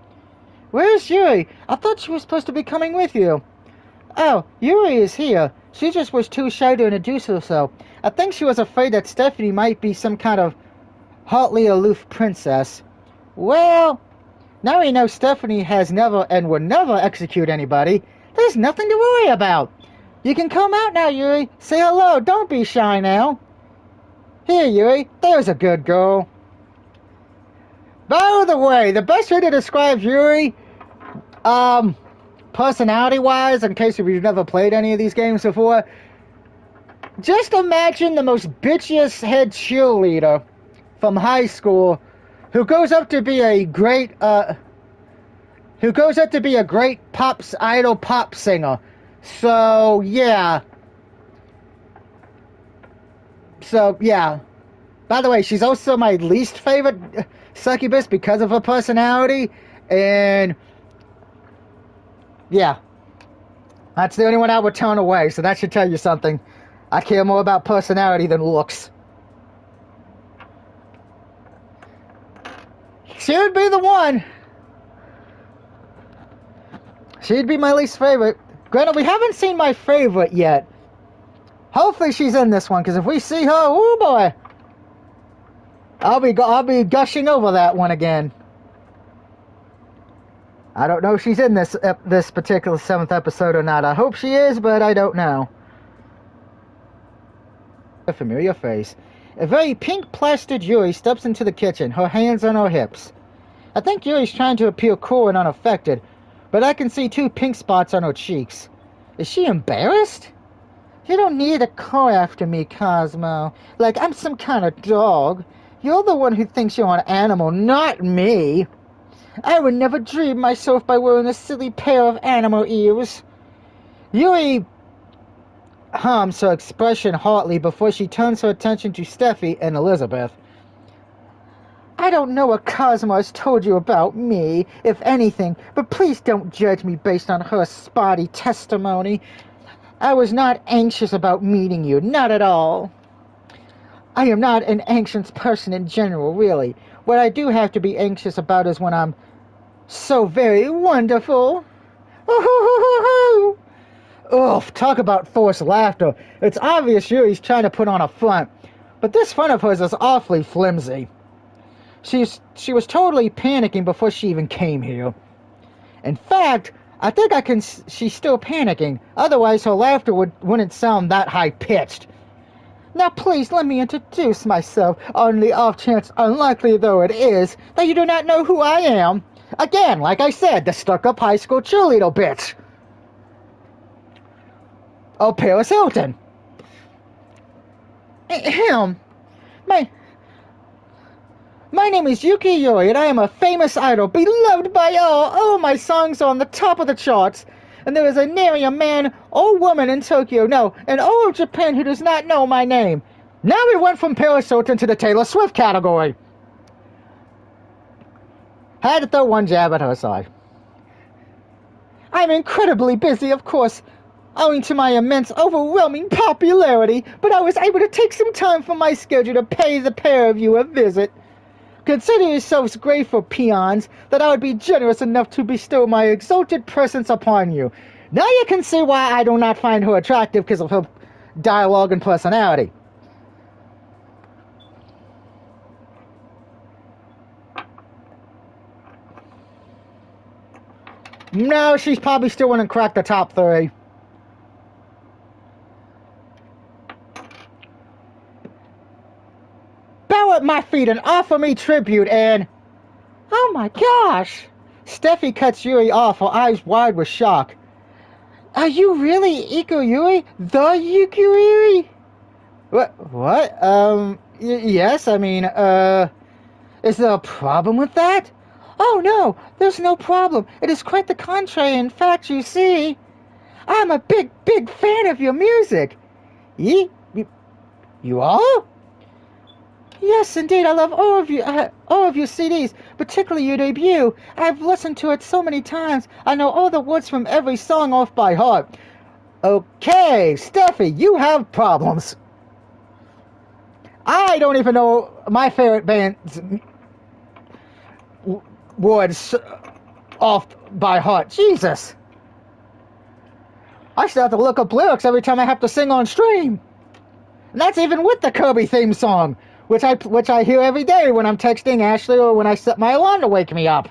Where's Yuri? I thought she was supposed to be coming with you. Oh, Yuri is here. She just was too shy to introduce herself. I think she was afraid that Stephanie might be some kind of hotly aloof princess. Well, now we know Stephanie has never and would never execute anybody. There's nothing to worry about. You can come out now, Yuri. Say hello. Don't be shy now. Here, Yuri. There's a good girl. By the way, the best way to describe Yuri, personality-wise, in case you've never played any of these games before, just imagine the most bitchiest head cheerleader from high school who goes up to be a great idol pop singer. So yeah. By the way, she's also my least favorite succubus because of her personality, and yeah, that's the only one I would turn away, so that should tell you something. I care more about personality than looks. She would be the one. She'd be my least favorite. Granted, we haven't seen my favorite yet. Hopefully she's in this one, because if we see her, oh boy, I'll be gushing over that one again. I don't know if she's in this particular 7th episode or not. I hope she is, but I don't know. A familiar face. A very pink-plastered Yuri steps into the kitchen, her hands on her hips. I think Yuri's trying to appear cool and unaffected, but I can see 2 pink spots on her cheeks. Is she embarrassed? You don't need to call after me, Cosmo. Like I'm some kind of dog. You're the one who thinks you're an animal, not me. I would never dream myself by wearing a silly pair of animal ears. Yuri hums her expression hotly before she turns her attention to Steffi and Elizabeth. I don't know what Cosmo has told you about me, if anything, but please don't judge me based on her spotty testimony. I was not anxious about meeting you, not at all. I am not an anxious person in general, really. What I do have to be anxious about is when I'm so very wonderful. Ugh, talk about forced laughter. It's obvious Yuri's trying to put on a front, but this front of hers is awfully flimsy. She was totally panicking before she even came here. In fact, I think she's still panicking, otherwise her laughter wouldn't sound that high-pitched. Now please let me introduce myself, on the off chance, unlikely though it is, that you do not know who I am. Again, like I said, the stuck-up high school cheerleader bitch. Oh, Paris Hilton. Him. My name is Yuki Yuri, and I am a famous idol, beloved by all. All my songs are on the top of the charts. And there is nary a man or woman in Tokyo, no, in all of Japan who does not know my name. Now we went from Paris Hilton to the Taylor Swift category. Had to throw one jab at her side. I'm incredibly busy, of course, owing to my immense, overwhelming popularity, but I was able to take some time from my schedule to pay the pair of you a visit. Consider yourselves grateful, peons, that I would be generous enough to bestow my exalted presence upon you. Now you can see why I do not find her attractive because of her dialogue and personality. No, she's probably still wouldn't crack the top 3. Bow at my feet and offer me tribute and... Oh my gosh! Steffi cuts Yuri off, her eyes wide with shock. Are you really Iko Yuri? The Yuki Yuri? What? Yes, I mean, is there a problem with that? Oh no, there's no problem. It is quite the contrary. In fact, you see, I'm a big fan of your music. You are? Yes, indeed. I love all of your CDs, particularly your debut. I've listened to it so many times. I know all the words from every song off by heart. Okay, Steffi, you have problems. I don't even know my favorite band's words off by heart. Jesus. I still have to look up lyrics every time I have to sing on stream. And that's even with the Kirby theme song, which I hear every day when I'm texting Ashley or when I set my alarm to wake me up.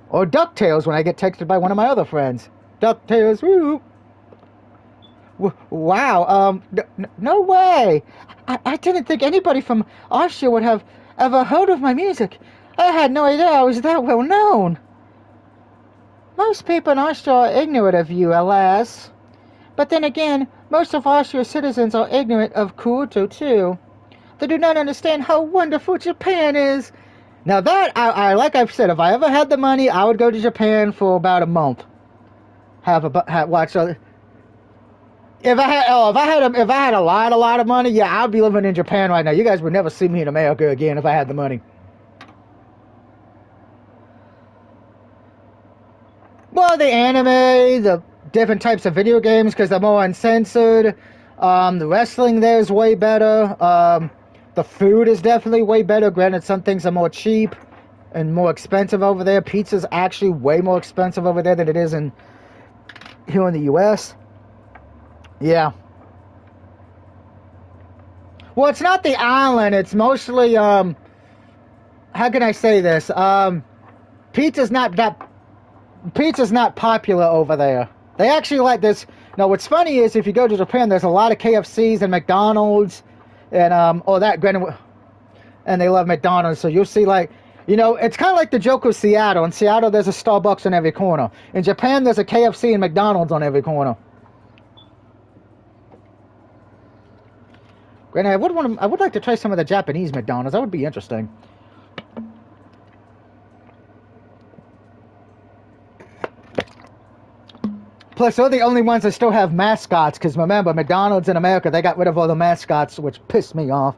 Or DuckTales when I get texted by one of my other friends. DuckTales, woo! Wow, no way! I didn't think anybody from Austria would have ever heard of my music. I had no idea I was that well known. Most people in Austria are ignorant of you, alas. But then again, Most of Austria's citizens are ignorant of Kyoto, too. They do not understand how wonderful Japan is. Now that, I like I've said, if I ever had the money, I would go to Japan for about a month. Watch. If I had a lot of money, yeah, I'd be living in Japan right now. You guys would never see me in America again if I had the money. Well, the anime, the different types of video games, because they're more uncensored. The wrestling there is way better. The food is definitely way better. Granted, some things are more cheap and more expensive over there. Pizza's actually way more expensive over there than it is here in the U.S. Yeah. Well, it's not the island. It's mostly, how can I say this? Pizza's not popular over there. They actually like this. Now, what's funny is if you go to Japan, there's a lot of KFCs and McDonald's and and they love McDonald's. So you'll see, like, you know, it's kind of like the joke of Seattle. In Seattle, there's a Starbucks on every corner. In Japan, there's a KFC and McDonald's on every corner. Granted, I would like to try some of the Japanese McDonald's. That would be interesting. Plus, they're the only ones that still have mascots, because remember, McDonald's in America, they got rid of all the mascots, which pissed me off.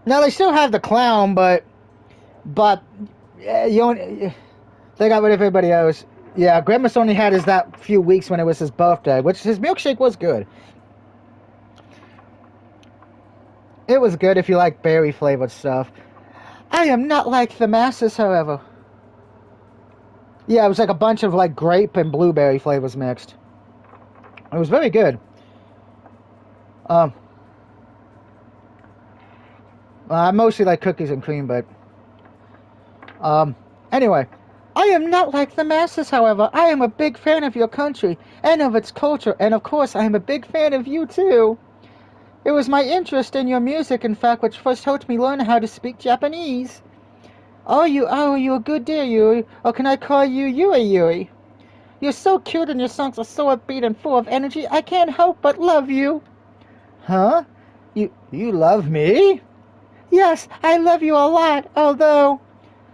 Now, they still have the clown, but they got rid of everybody else. Yeah, Grimace only had his that few weeks when it was his birthday, which his milkshake was good. It was good if you like berry-flavored stuff. I am not like the masses, however. Yeah, it was like a bunch of like grape and blueberry flavors mixed. It was very good. I mostly like cookies and cream, but anyway, I am not like the masses, however. I am a big fan of your country and of its culture, and of course, I am a big fan of you too. It was my interest in your music, in fact, which first helped me learn how to speak Japanese. Oh, you're a good dear, Yui. Or can I call you Yui? You're so cute and your songs are so upbeat and full of energy, I can't help but love you. Huh? You love me? Yes, I love you a lot, although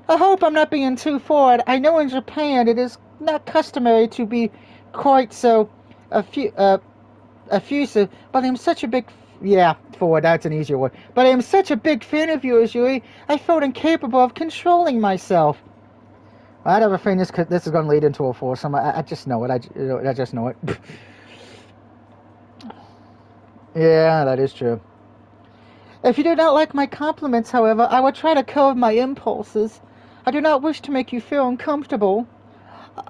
I hope I'm not being too forward. I know in Japan it is not customary to be quite so effusive, but I'm such a big... Yeah, forward, that's an easier word. But I am such a big fan of yours, Yui. I felt incapable of controlling myself. I have a feeling this is going to lead into a foursome. I just know it. I just know it. Yeah, that is true. If you do not like my compliments, however, I will try to curb my impulses. I do not wish to make you feel uncomfortable.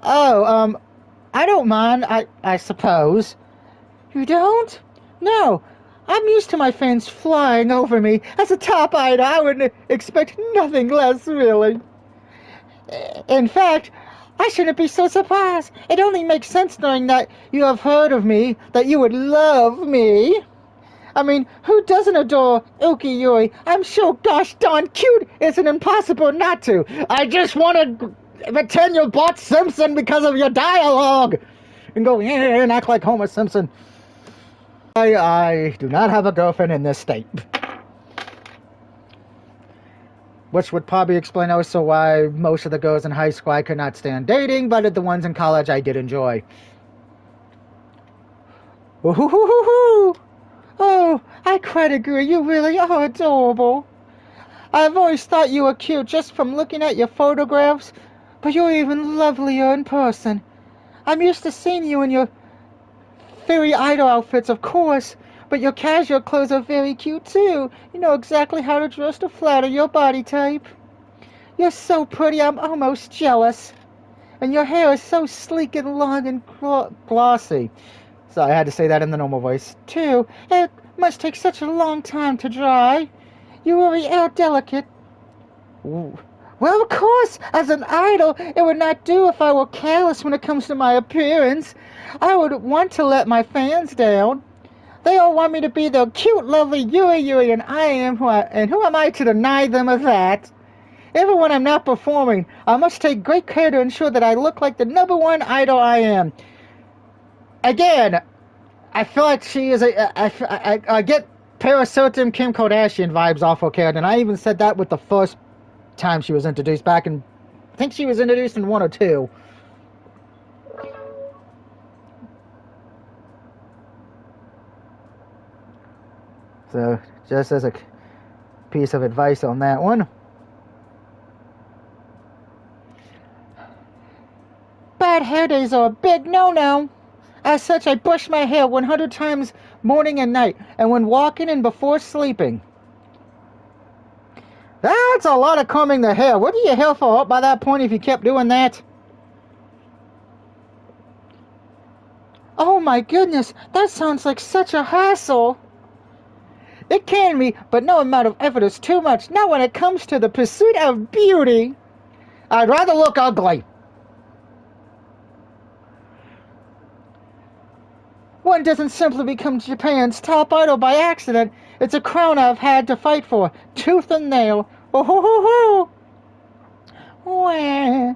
Oh, I don't mind, I suppose. You don't? No. I'm used to my fans flying over me. As a top idol, I would expect nothing less, really. In fact, I shouldn't be so surprised. It only makes sense knowing that you have heard of me, that you would love me. I mean, who doesn't adore Uki Yui? I'm so gosh darn cute, it's an impossible not to. I just want to pretend you're Bart Simpson because of your dialogue. And go, yeah, and act like Homer Simpson. I do not have a girlfriend in this state. Which would probably explain also why most of the girls in high school I could not stand dating, but the ones in college I did enjoy. Ooh-hoo-hoo-hoo-hoo! Oh, I quite agree. You really are adorable. I've always thought you were cute just from looking at your photographs, but you're even lovelier in person. I'm used to seeing you in your fairy idol outfits, of course, but your casual clothes are very cute too. You know exactly how to dress to flatter your body type. You're so pretty, I'm almost jealous. And your hair is so sleek and long and glossy. So I had to say that in the normal voice, too. It must take such a long time to dry. You really are delicate. Well, of course, as an idol, it would not do if I were careless when it comes to my appearance. I would want to let my fans down. They all want me to be the cute, lovely Yui, and who am I to deny them of that? Even when I'm not performing, I must take great care to ensure that I look like the #1 idol I am. again, I feel like she is I get Parasitum Kim Kardashian vibes off her character, and I even said that with the first time she was introduced back in, I think she was introduced in 1 or 2. So, just as a piece of advice on that one. Bad hair days are a big no-no. As such, I brush my hair 100 times morning and night, and when walking and before sleeping. That's a lot of combing the hair. What are your hair fall out by that point if you kept doing that? Oh my goodness, that sounds like such a hassle. It can be, but no amount of effort is too much. Not when it comes to the pursuit of beauty. I'd rather look ugly. One doesn't simply become Japan's top idol by accident. It's a crown I've had to fight for, tooth and nail. Oh ho ho ho! Wah.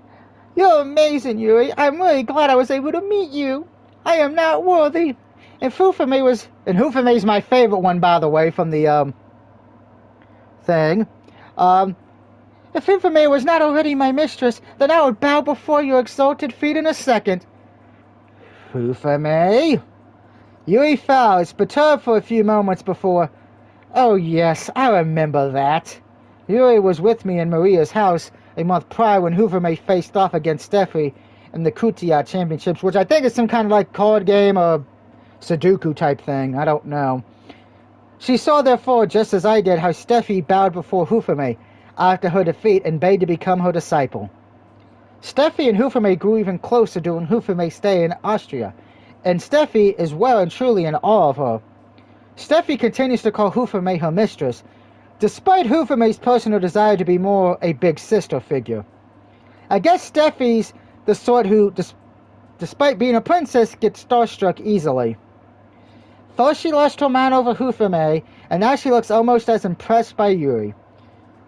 You're amazing, Yui. I'm really glad I was able to meet you. I am not worthy. And Fufume's my favorite one, by the way, from the thing. If Fufume was not already my mistress, then I would bow before your exalted feet in a second. Fufume? Yui Fowles, perturbed for a few moments before. Oh yes, I remember that. Yui was with me in Maria's house a month prior when Fufume faced off against Steffi in the Kutia Championships, which I think is some kind of like card game or Sudoku type thing. I don't know. She saw therefore, just as I did, how Steffi bowed before Fufume after her defeat and bade to become her disciple. Steffi and Fufume grew even closer during Fufume's stay in Austria, and Steffi is well and truly in awe of her. Steffi continues to call Fufume her mistress, despite Fufume's personal desire to be more a big sister figure. I guess Steffi's the sort who, despite being a princess, gets starstruck easily. First she lost her mind over Fufume, and now she looks almost as impressed by Yuri.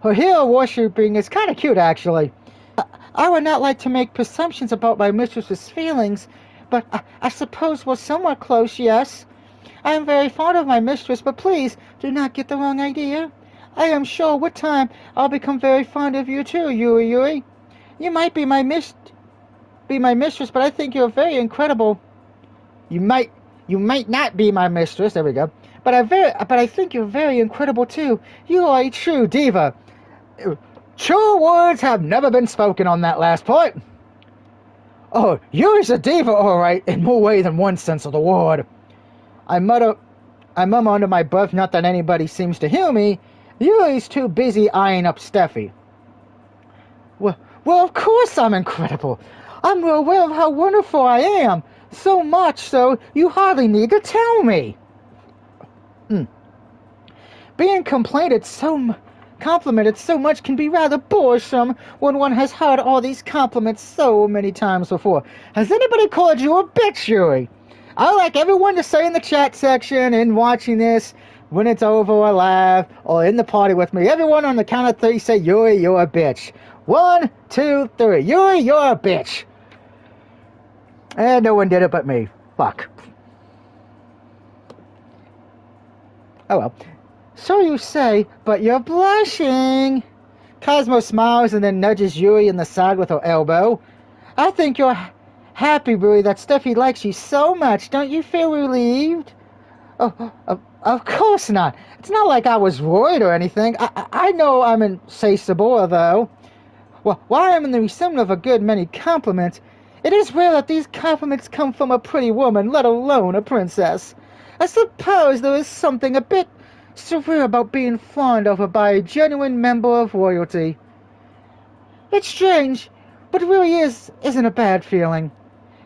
Her hero worshipping is kind of cute, actually. I would not like to make presumptions about my mistress's feelings, but I suppose we're somewhat close, yes. I am very fond of my mistress, but please do not get the wrong idea. I am sure with time I'll become very fond of you too, Yuri. You might be my mistress, but I think you're very incredible. You might not be my mistress. There we go. But I think you're very incredible too. You are a true diva. True words have never been spoken on that last point. Oh, Yuri's a diva, all right, in more ways than one sense of the word. I mum under my breath, not that anybody seems to hear me. Yuri's too busy eyeing up Steffi. Well, of course I'm incredible. I'm aware of how wonderful I am. So much so, you hardly need to tell me. Being complimented so much can be rather boresome when one has heard all these compliments so many times before. Has anybody called you a bitch, Yuri? I would like everyone to say in the chat section and watching this, when it's over or live, or in the party with me, everyone on the count of 3 say, Yuri, you're a bitch. 1, 2, 3. Yuri, you're a bitch. And no one did it but me. Fuck. Oh well. So you say, but you're blushing. Cosmo smiles and then nudges Yuri in the side with her elbow. I think you're happy, Yuri, that Steffi likes you so much. Don't you feel relieved? Oh, of course not. It's not like I was worried or anything. I know I'm in Sabor, though. Well, while I'm in the recipient of a good many compliments, it is rare that these compliments come from a pretty woman, let alone a princess. I suppose there is something a bit surreal about being fawned over by a genuine member of royalty. It's strange, but it really isn't a bad feeling.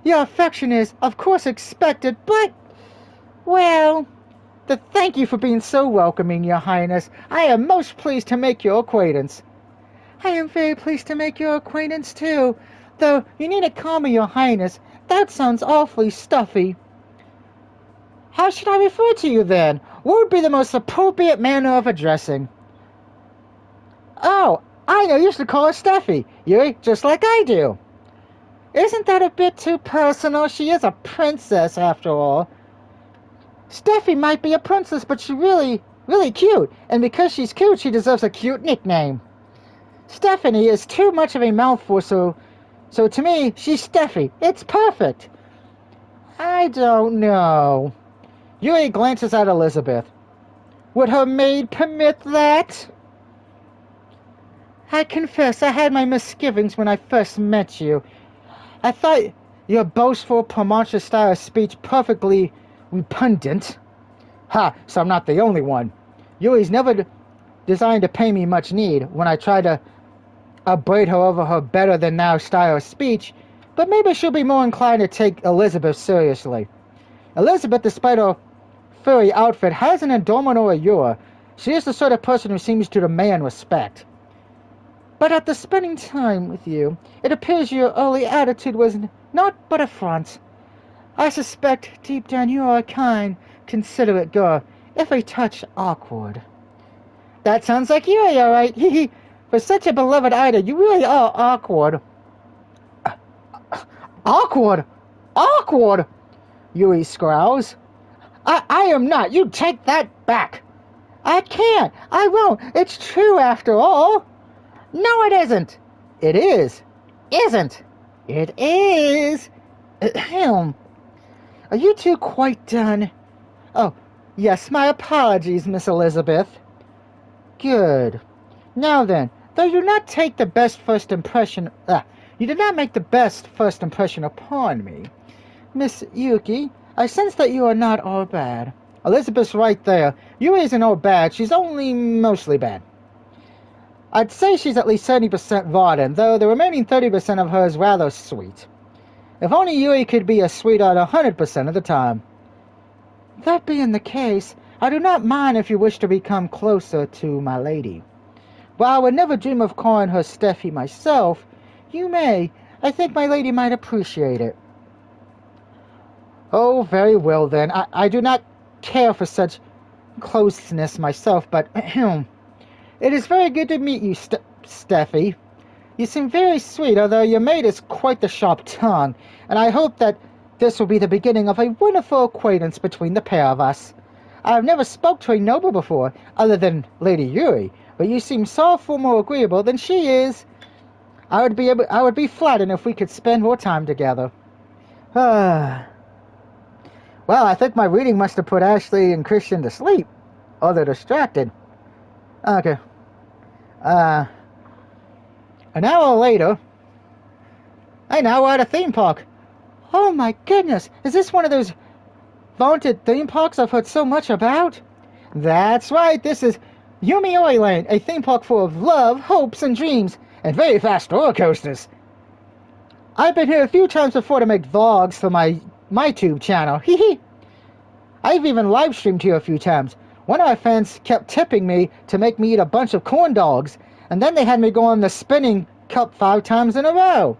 Your affection is, of course, expected, but, well, thank you for being so welcoming, Your Highness. I am most pleased to make your acquaintance. I am very pleased to make your acquaintance, too. Though, you need to call me Your Highness. That sounds awfully stuffy. How should I refer to you, then? What would be the most appropriate manner of addressing? Oh, I know, you should call her Steffi. Yuri, just like I do. Isn't that a bit too personal? She is a princess, after all. Steffi might be a princess, but she's really, really cute. And because she's cute, she deserves a cute nickname. Stephanie is too much of a mouthful, so to me, she's Steffi. It's perfect. I don't know. Yui glances at Elizabeth. Would her maid permit that? I confess I had my misgivings when I first met you. I thought your boastful, premonitious style of speech perfectly repugnant. Ha, so I'm not the only one. Yui's never designed to pay me much need when I try to upbraid her over her better-than-now style of speech, but maybe she'll be more inclined to take Elizabeth seriously. Elizabeth, despite her furry outfit, has an indomitable allure. She is the sort of person who seems to demand respect. But after spending time with you, it appears your early attitude was not but a front. I suspect deep down you are a kind, considerate girl, if a touch awkward. That sounds like you, all right. For such a beloved idol, you really are awkward. Awkward? Awkward? Yui scowls. I am not. You take that back. I can't. I won't. It's true after all. No, it isn't. It is. Isn't. It is. Ahem. Are you two quite done? Oh, yes, my apologies, Miss Elizabeth. Good. Now then, though you did not take the best first impression... you did not make the best first impression upon me. Miss Yuki, I sense that you are not all bad. Elizabeth's right there. Yui isn't all bad, she's only mostly bad. I'd say she's at least 70% rotten, though the remaining 30% of her is rather sweet. If only Yui could be a sweetheart 100% of the time. That being the case, I do not mind if you wish to become closer to my lady. While I would never dream of calling her Steffi myself, you may. I think my lady might appreciate it. Oh, very well then. I do not care for such closeness myself, but it is very good to meet you, Steffi. You seem very sweet, although your maid is quite the sharp tongue, and I hope that this will be the beginning of a wonderful acquaintance between the pair of us. I have never spoke to a noble before, other than Lady Yuri, but you seem so far more agreeable than she is. I would be flattered if we could spend more time together. Well, I think my reading must have put Ashley and Christian to sleep. Or they're distracted. Okay. An hour later... Hey, now we're at a theme park. Oh my goodness, is this one of those vaunted theme parks I've heard so much about? That's right, this is Yumioi Land, a theme park full of love, hopes, and dreams, and very fast roller coasters. I've been here a few times before to make vlogs for my tube channel. Hee. I've even live streamed here a few times. One of my fans kept tipping me to make me eat a bunch of corn dogs, and then they had me go on the spinning cup 5 times in a row.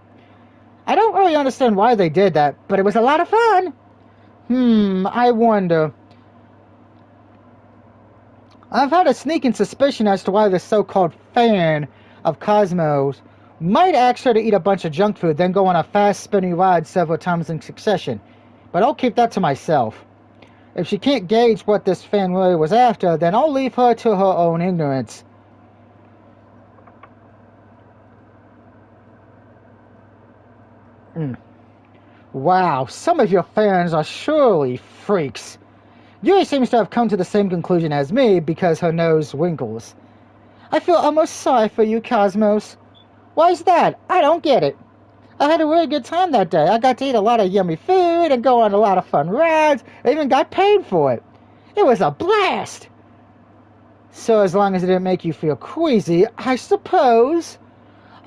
I don't really understand why they did that, but it was a lot of fun. I wonder. I've had a sneaking suspicion as to why this so-called fan of Cosmos might ask her to eat a bunch of junk food, then go on a fast spinning ride several times in succession. But I'll keep that to myself. If she can't gauge what this fan really was after, then I'll leave her to her own ignorance. Wow, some of your fans are surely freaks. Yuri seems to have come to the same conclusion as me because her nose wrinkles. I feel almost sorry for you, Cosmos. Why's that? I don't get it. I had a really good time that day. I got to eat a lot of yummy food and go on a lot of fun rides. I even got paid for it. It was a blast. So as long as it didn't make you feel queasy, I suppose.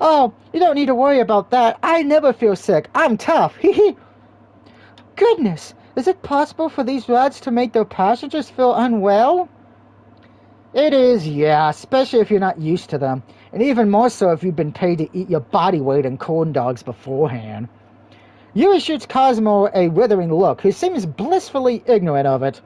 Oh, you don't need to worry about that. I never feel sick. I'm tough. Goodness, is it possible for these rides to make their passengers feel unwell? It is, yeah, especially if you're not used to them. And even more so if you've been paid to eat your body weight in corn dogs beforehand. Yuri shoots Cosmo a withering look, who seems blissfully ignorant of it.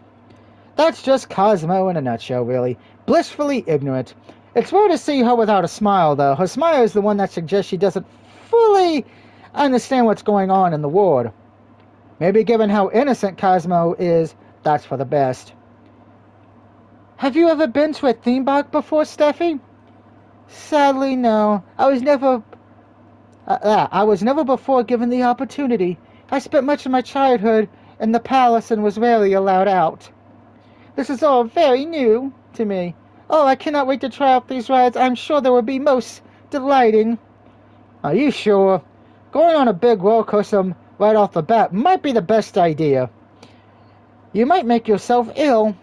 That's just Cosmo in a nutshell, really. Blissfully ignorant. It's rare to see her without a smile, though. Her smile is the one that suggests she doesn't fully I understand what's going on in the ward. Maybe given how innocent Cosmo is, that's for the best. Have you ever been to a theme park before, Steffi? Sadly, no. I was never before given the opportunity. I spent much of my childhood in the palace and was rarely allowed out. This is all very new to me. Oh, I cannot wait to try out these rides. I'm sure they will be most delighting. Are you sure? Going on a big roller coaster right off the bat might be the best idea. You might make yourself ill.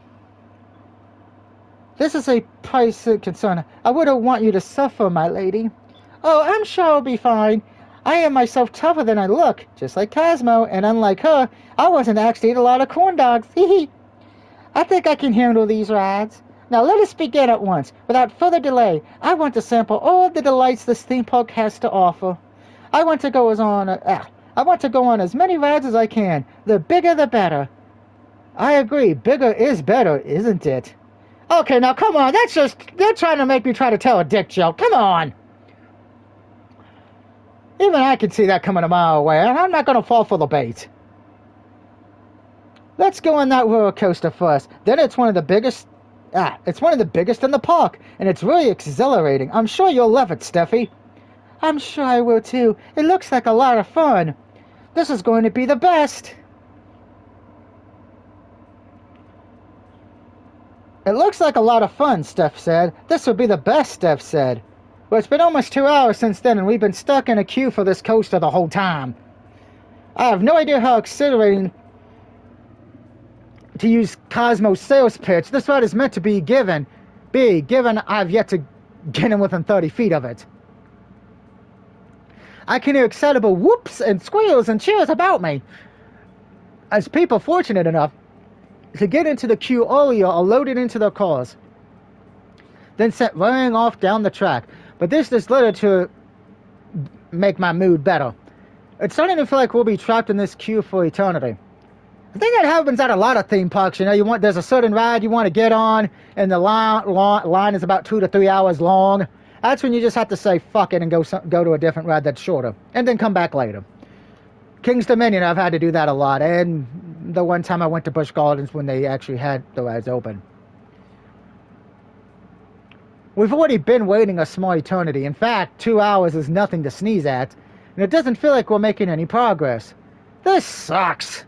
This is a price concern. I wouldn't want you to suffer, my lady. Oh, I'm sure I'll be fine. I am myself tougher than I look, just like Cosmo, and unlike her, I wasn't asked to eat a lot of corn dogs. I think I can handle these rides. Now let us begin at once. Without further delay, I want to sample all of the delights this theme park has to offer. I want to go on as many rides as I can. The bigger the better. I agree, bigger is better, isn't it? Okay, now come on, they're trying to make me try to tell a dick joke. Come on. Even I can see that coming a mile away, and I'm not going to fall for the bait. Let's go on that roller coaster first. Then it's one of the biggest in the park, and it's really exhilarating. I'm sure you'll love it, Steffi. I'm sure I will too. It looks like a lot of fun. This is going to be the best. It looks like a lot of fun, Steph said. This will be the best, Steph said. But it's been almost 2 hours since then, and we've been stuck in a queue for this coaster the whole time. I have no idea how exhilarating to use Cosmo's sales pitch. This ride is meant to be given I've yet to get in within 30 feet of it. I can hear excitable whoops and squeals and cheers about me, as people fortunate enough to get into the queue earlier are loaded into their cars, then sent running off down the track. But this is little to make my mood better. It's starting to feel like we'll be trapped in this queue for eternity. I think that happens at a lot of theme parks. You know, there's a certain ride you want to get on, and the line is about 2 to 3 hours long. That's when you just have to say fuck it and go to a different ride that's shorter, and then come back later. King's Dominion, I've had to do that a lot, and the one time I went to Busch Gardens when they actually had the rides open. We've already been waiting a small eternity. In fact, 2 hours is nothing to sneeze at, and it doesn't feel like we're making any progress. This sucks.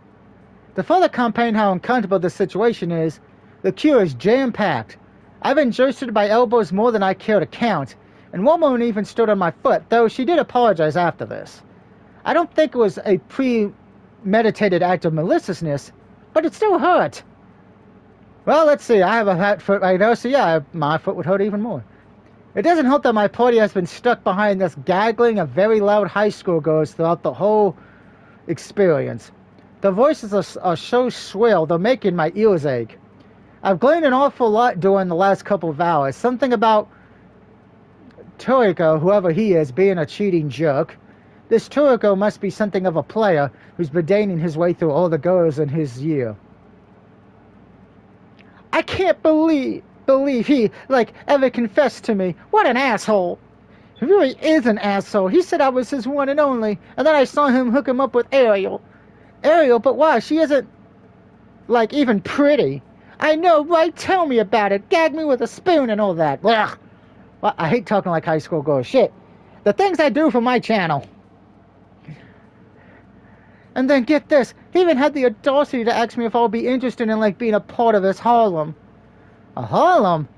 To further compound how uncomfortable this situation is, the queue is jam-packed. I've been jostled by elbows more than I care to count, and one woman even stood on my foot, though she did apologize after this. I don't think it was a premeditated act of maliciousness, but it still hurt. Well, let's see, I have a fat foot right now, so yeah, my foot would hurt even more. It doesn't help that my party has been stuck behind this gaggling of very loud high school girls throughout the whole experience. The voices are so shrill, they're making my ears ache. I've gleaned an awful lot during the last couple of hours. Something about Toriko, whoever he is, being a cheating jerk. This Toriko must be something of a player who's been dating his way through all the girls in his year. I can't believe he, ever confessed to me. What an asshole. He really is an asshole. He said I was his one and only, and then I saw him hook him up with Ariel. Ariel, but why? She isn't, even pretty. I know, right? Tell me about it. Gag me with a spoon and all that. Ugh. Well, I hate talking like high school girls. Shit. The things I do for my channel. And then get this. He even had the audacity to ask me if I'll be interested in, being a part of his Harlem. A Harlem?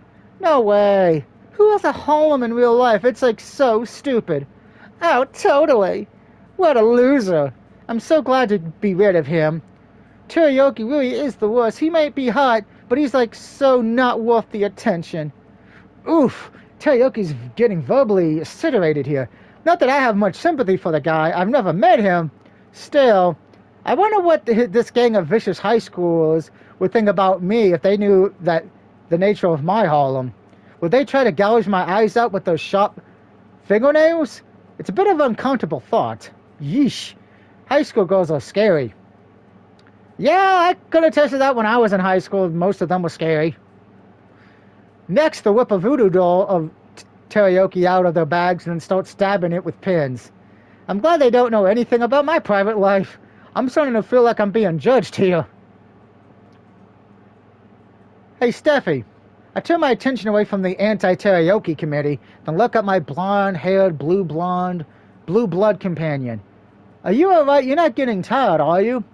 No way. Who has a Harlem in real life? It's, so stupid. Oh, totally. What a loser. I'm so glad to be rid of him. Teriyuki really is the worst. He might be hot, but he's, so not worth the attention. Oof. Teriyuki's getting verbally aciderated here. Not that I have much sympathy for the guy. I've never met him. Still, I wonder what this gang of vicious high schoolers would think about me if they knew that the nature of my Harlem. Would they try to gouge my eyes out with those sharp fingernails? It's a bit of an uncomfortable thought. Yeesh. High school girls are scary. Yeah, I could attest to that when I was in high school. Most of them were scary. Next, they'll whip a voodoo doll of Teriyuki out of their bags and start stabbing it with pins. I'm glad they don't know anything about my private life. I'm starting to feel like I'm being judged here. Hey, Steffi. I turn my attention away from the anti-karaoke committee and look at my blonde-haired, blue blood companion. Are you alright? You're not getting tired, are you?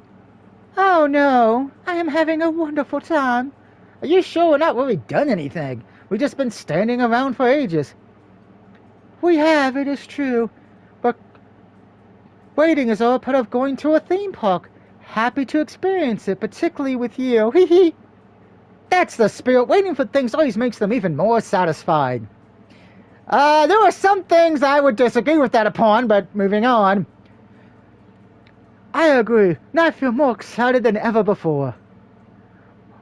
Oh, no. I am having a wonderful time. Are you sure we're not really done anything? We've just been standing around for ages. We have, it is true. But waiting is all part of going to a theme park. Happy to experience it, particularly with you. Hee hee. That's the spirit. Waiting for things always makes them even more satisfying. There are some things I would disagree with that upon, but moving on. I agree, and I feel more excited than ever before.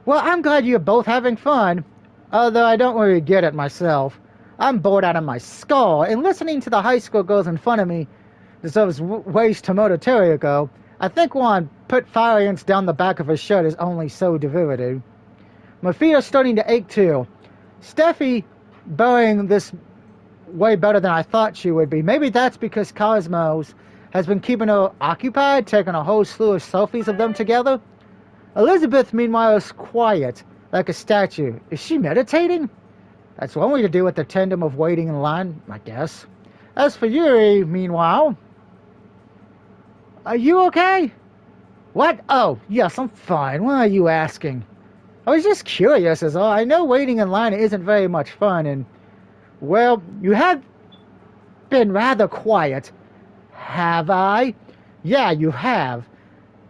Well, I'm glad you're both having fun, although I don't really get it myself. I'm bored out of my skull, and listening to the high school girls in front of me deserves ways to motor go. I think one put fire ants down the back of his shirt is only so derivative. My feet are starting to ache too. Steffi burrowing this way better than I thought she would be. Maybe that's because Cosmos has been keeping her occupied, taking a whole slew of selfies of them together. Elizabeth, meanwhile, is quiet, like a statue. Is she meditating? That's one way to deal with the tandem of waiting in line, I guess. As for Yuri, meanwhile... Are you okay? What? Oh, yes, I'm fine. Why are you asking? I was just curious is all. I know waiting in line isn't very much fun, and... Well, you have been rather quiet. Have I? Yeah, you have.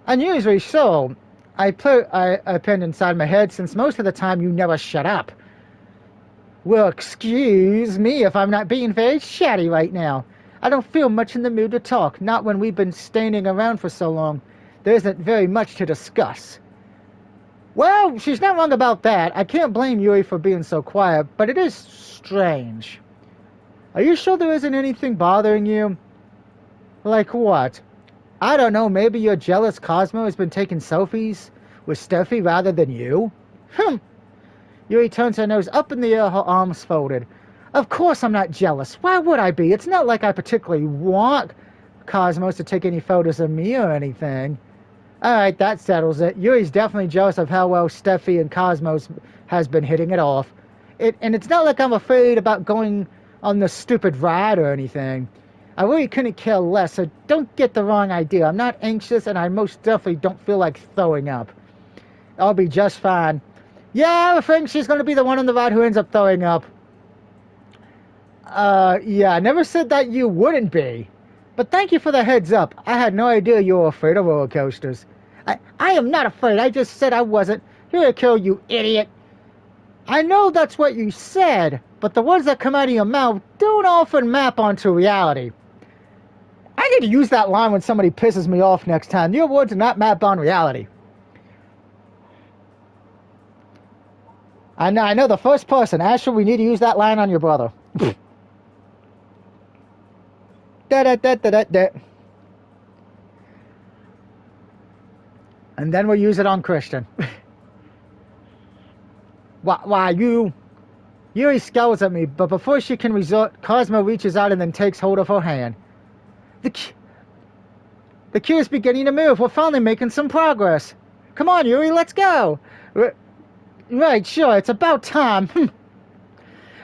Unusually so. I pinned inside my head since most of the time you never shut up. Well, excuse me if I'm not being very chatty right now. I don't feel much in the mood to talk, not when we've been standing around for so long. There isn't very much to discuss. Well, she's not wrong about that. I can't blame Yuri for being so quiet, but it is strange. Are you sure there isn't anything bothering you? Like what? I don't know, maybe you're jealous Cosmo has been taking selfies with Steffi rather than you? Yuri turns her nose up in the air, her arms folded. Of course I'm not jealous. Why would I be? It's not like I particularly want Cosmos to take any photos of me or anything. Alright, that settles it. Yuri's definitely jealous of how well Steffi and Cosmos has been hitting it off. And it's not like I'm afraid about going on this stupid ride or anything. I really couldn't care less, so don't get the wrong idea. I'm not anxious, and I most definitely don't feel like throwing up. I'll be just fine. Yeah, I think she's going to be the one on the ride who ends up throwing up. Yeah, I never said that you wouldn't be. But thank you for the heads up. I had no idea you were afraid of roller coasters. I am not afraid. I just said I wasn't. Here, kill you idiot. I know that's what you said, but the words that come out of your mouth don't often map onto reality. I need to use that line when somebody pisses me off next time. Your words do not map on reality. I know the first person. Asher, we need to use that line on your brother. Da-da-da-da-da-da. And then we'll use it on Christian. Why, Yuri scowls at me, but before she can resort, Cosmo reaches out and then takes hold of her hand. The queue is beginning to move. We're finally making some progress. Come on, Yuri, let's go. Right, sure, it's about time.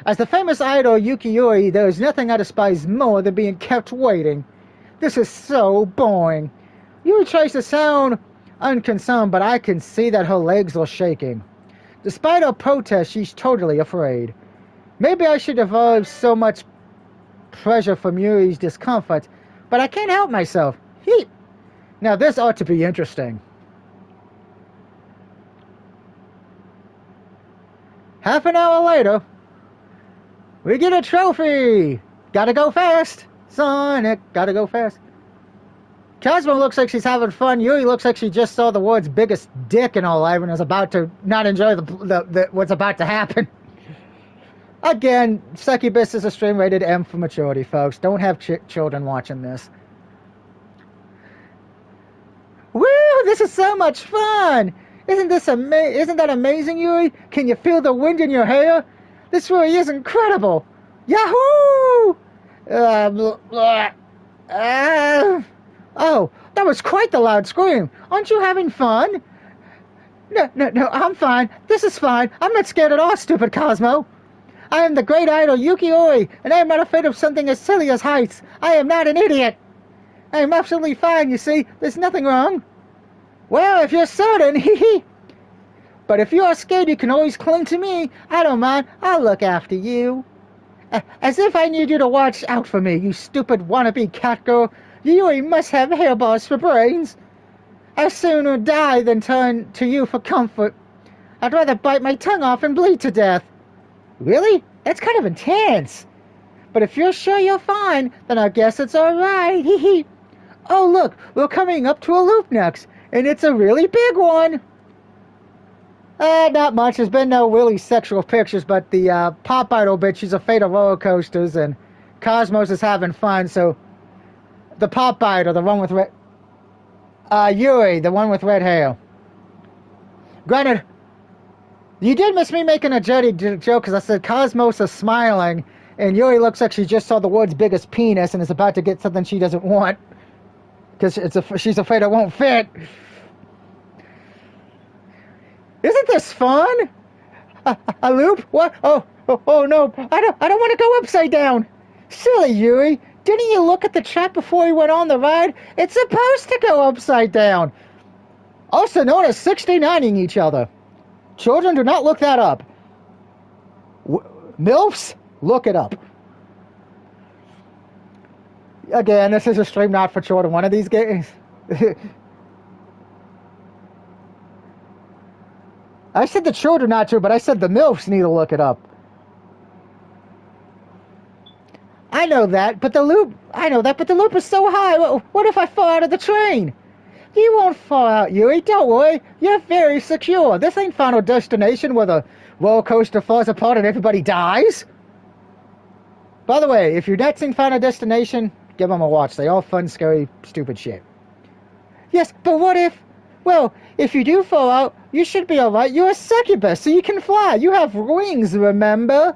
As the famous idol Yuki Yuri, there is nothing I despise more than being kept waiting. This is so boring. Yuri tries to sound unconcerned, but I can see that her legs are shaking. Despite her protest, she's totally afraid. Maybe I should derive so much pleasure from Yuri's discomfort, but I can't help myself. Now this ought to be interesting. Half an hour later, we get a trophy! Gotta go fast! Sonic, gotta go fast. Cosmo looks like she's having fun. Yuri looks like she just saw the world's biggest dick in her life and is about to not enjoy what's about to happen. Again, Succubus is a stream rated M for maturity, folks. Don't have children watching this. Woo! This is so much fun! Isn't that amazing, Yuri? Can you feel the wind in your hair? This really is incredible! Yahoo! Blah, blah. Oh, that was quite the loud scream. Aren't you having fun? No, I'm fine. This is fine. I'm not scared at all, stupid Cosmo. I am the great idol Yuki-Oi, and I am not afraid of something as silly as heights. I am not an idiot. I am absolutely fine, you see. There's nothing wrong. Well, if you're certain, hee hee. But if you are scared, you can always cling to me. I don't mind. I'll look after you. As if I need you to watch out for me, you stupid wannabe cat girl. You must have hairballs for brains. I'd sooner die than turn to you for comfort. I'd rather bite my tongue off and bleed to death. Really? That's kind of intense. But if you're sure you're fine, then I guess it's all right. Hee hee. Oh, look, we're coming up to a loop next, and it's a really big one. Not much. There's been no really sexual pictures, but the pop idol bitch, she's afraid of roller coasters, and Cosmos is having fun, so the pop idol, the one with red... Yuri, the one with red hair. Granted, you did miss me making a dirty joke, because I said Cosmos is smiling, and Yuri looks like she just saw the world's biggest penis and is about to get something she doesn't want, because she's afraid it won't fit. Isn't this fun? A loop? What? Oh no! I don't want to go upside down. Silly Yuri! Didn't you look at the track before you went on the ride? It's supposed to go upside down. Also known as 69ing each other. Children, do not look that up. MILFs, look it up. Again, this is a stream not for children. One of these games. I said the children not to, but I said the MILFs need to look it up. I know that, but the loop is so high. What if I fall out of the train? You won't fall out, Yui. Don't worry. You're very secure. This ain't Final Destination where the roller coaster falls apart and everybody dies. By the way, if you've not seen Final Destination, give them a watch. They all fun, scary, stupid shit. Yes, but what if... Well, if you do fall out, you should be alright. You're a succubus, so you can fly. You have wings, remember?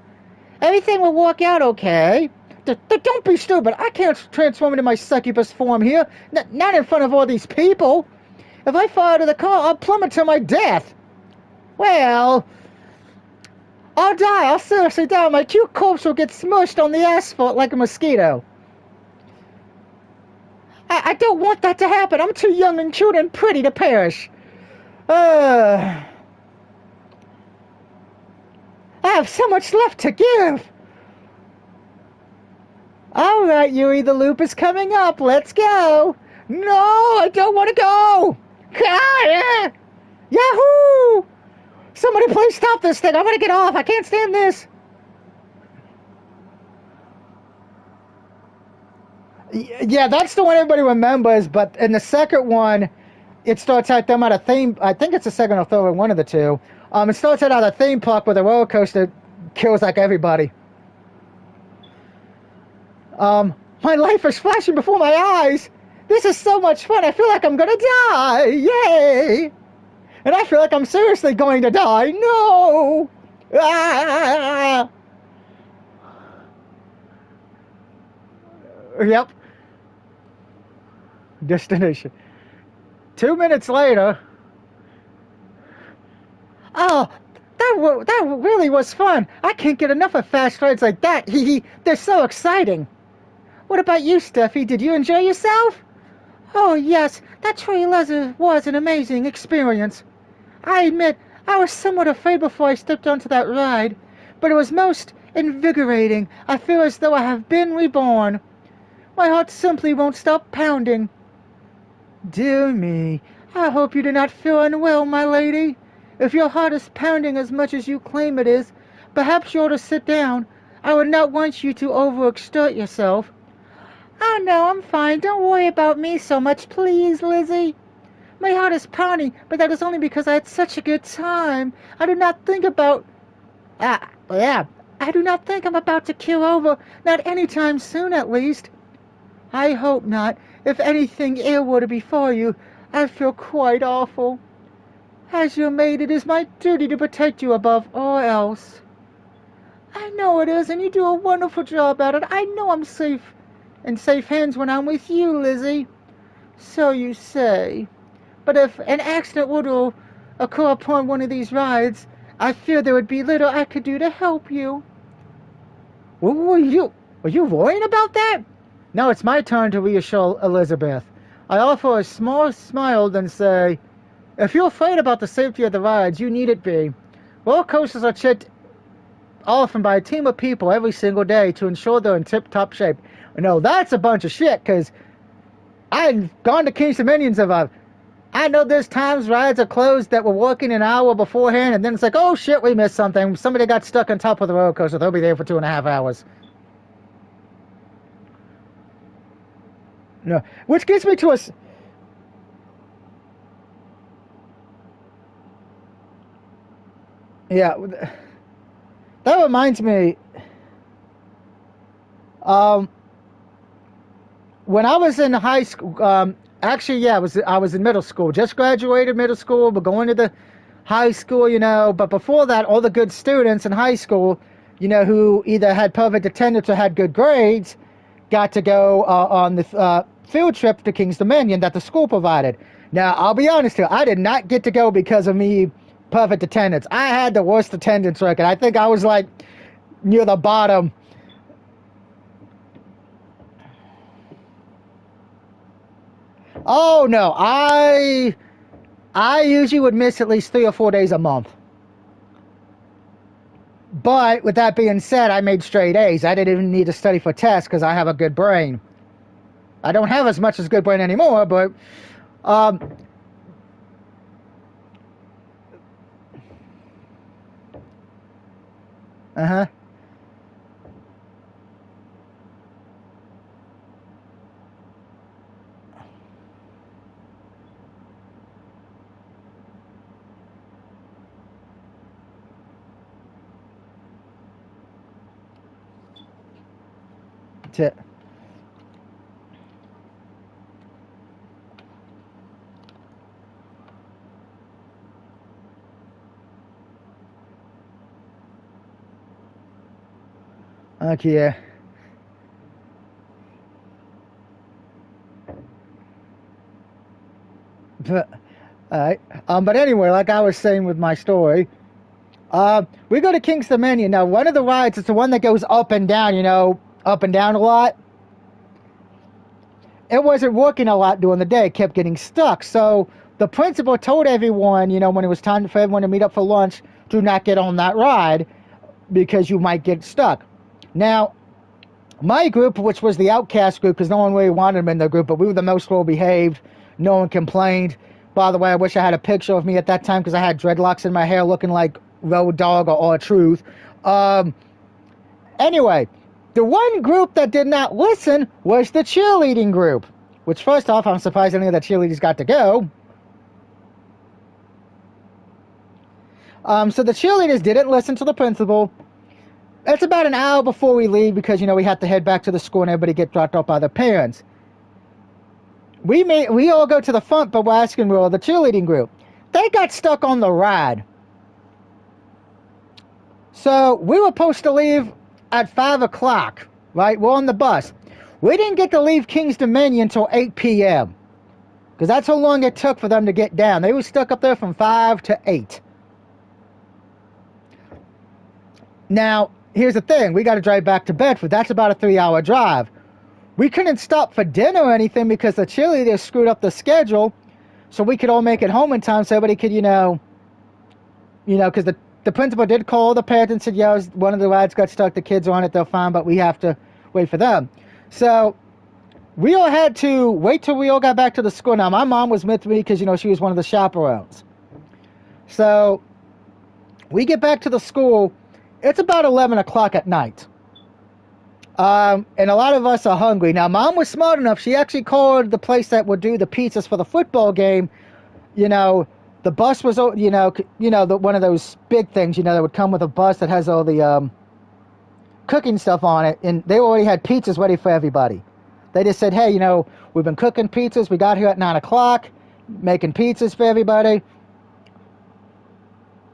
Everything will work out okay. Don't be stupid. I can't transform into my succubus form here. Not in front of all these people. If I fall out of the car, I'll plummet to my death. Well, I'll die. I'll seriously die. My cute corpse will get smushed on the asphalt like a mosquito. I don't want that to happen. I'm too young and cute and pretty to perish. I have so much left to give. All right, Yuri, the loop is coming up. Let's go. No, I don't want to go. Yahoo! Somebody please stop this thing. I want to get off. I can't stand this. Yeah, that's the one everybody remembers, but in the second one, it starts out them at a theme... I think it's the second or third one of the two. It starts out at a theme park where the roller coaster kills like everybody. My life is flashing before my eyes. This is so much fun. I feel like I'm gonna die. Yay! And I feel like I'm seriously going to die. No! Ah! Yep. Destination. 2 minutes later. Oh, that really was fun. I can't get enough of fast rides like that. They're so exciting. What about you, Steffi? Did you enjoy yourself? Oh, yes. That trailer was an amazing experience. I admit, I was somewhat afraid before I stepped onto that ride, but it was most invigorating. I feel as though I have been reborn. My heart simply won't stop pounding. Dear me, I hope you do not feel unwell, my lady. If your heart is pounding as much as you claim it is, perhaps you ought to sit down. I would not want you to overexert yourself. Oh, no, I'm fine. Don't worry about me so much, please, Lizzie. My heart is pounding, but that is only because I had such a good time. I do not think about... I do not think I'm about to keel over. Not anytime soon, at least. I hope not. If anything ill were to befall you, I feel quite awful. As your maid, it is my duty to protect you above all else. I know it is, and you do a wonderful job at it. I know I'm safe in safe hands when I'm with you, Lizzie. So you say. But if an accident were to occur upon one of these rides, I fear there would be little I could do to help you. What were you worrying about that? Now it's my turn to reassure Elizabeth. I offer a small smile, then say, if you're afraid about the safety of the rides, you needn't be. Roller coasters are checked often by a team of people every single day to ensure they're in tip-top shape. No, that's a bunch of shit, because I've gone to King's Dominions of I know there's times rides are closed that were working an hour beforehand, and then it's like, oh shit, we missed something. Somebody got stuck on top of the roller coaster. They'll be there for 2.5 hours. No, which gets me to a. Yeah, that reminds me. When I was in high school, actually, yeah, I was in middle school. Just graduated middle school, but going to the high school, But before that, all the good students in high school, who either had perfect attendance or had good grades, got to go on the field trip to King's Dominion that the school provided. Now, I'll be honest here, I did not get to go because of me perfect attendance. I had the worst attendance record. I think I was like near the bottom. Oh no, I usually would miss at least 3 or 4 days a month. But with that being said, I made straight A's. I didn't even need to study for tests because I have a good brain. I don't have as much as good brain anymore, but uh-huh. Okay. But, alright. But anyway, like I was saying with my story, we go to King's Dominion. Now, one of the rides is the one that goes up and down, up and down a lot. It wasn't working a lot during the day. It kept getting stuck. So the principal told everyone, when it was time for everyone to meet up for lunch, do not get on that ride because you might get stuck. Now, my group, which was the outcast group, because no one really wanted them in the group, but we were the most well-behaved. No one complained. By the way, I wish I had a picture of me at that time because I had dreadlocks in my hair looking like Road Dogg or R-Truth. Anyway, the one group that did not listen was the cheerleading group. Which, first off, I'm surprised any of the cheerleaders got to go. So the cheerleaders didn't listen to the principal. It's about an hour before we leave because, we have to head back to the school and everybody get dropped off by their parents. We all go to the front, but we're asking the cheerleading group. They got stuck on the ride. So we were supposed to leave at 5 o'clock, right? We're on the bus. We didn't get to leave King's Dominion until 8 p.m. because that's how long it took for them to get down. They were stuck up there from 5 to 8. Now, here's the thing. We got to drive back to Bedford. That's about a 3-hour drive. We couldn't stop for dinner or anything because the cheerleaders screwed up the schedule so we could all make it home in time so everybody could, because the principal did call the parents and said, yeah, one of the rides got stuck. The kids are on it. They're fine, but we have to wait for them. So we all had to wait till we all got back to the school. Now, my mom was with me because, she was one of the chaperones. So we get back to the school. It's about 11 o'clock at night. And a lot of us are hungry. Now, Mom was smart enough. She actually called the place that would do the pizzas for the football game. The bus was, one of those big things, that would come with a bus that has all the cooking stuff on it. And they already had pizzas ready for everybody. They just said, hey, we've been cooking pizzas. We got here at 9 o'clock, making pizzas for everybody.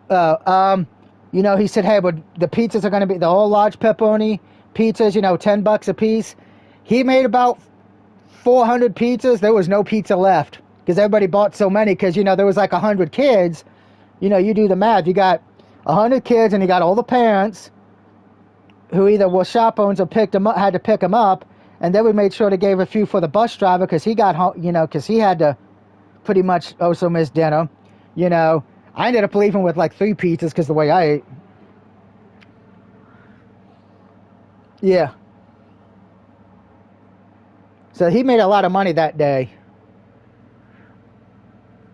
He said, hey, but the pizzas are going to be the all large pepperoni pizzas, $10 a piece. He made about 400 pizzas. There was no pizza left because everybody bought so many because, you know, there was like 100 kids. You know, you do the math. You got 100 kids and you got all the parents who either were chaperones or picked them up, had to pick them up. And then we made sure to give a few for the bus driver because he got home, you know, because he had to pretty much also miss dinner. You know, I ended up leaving with like 3 pizzas because the way I ate. Yeah. So he made a lot of money that day.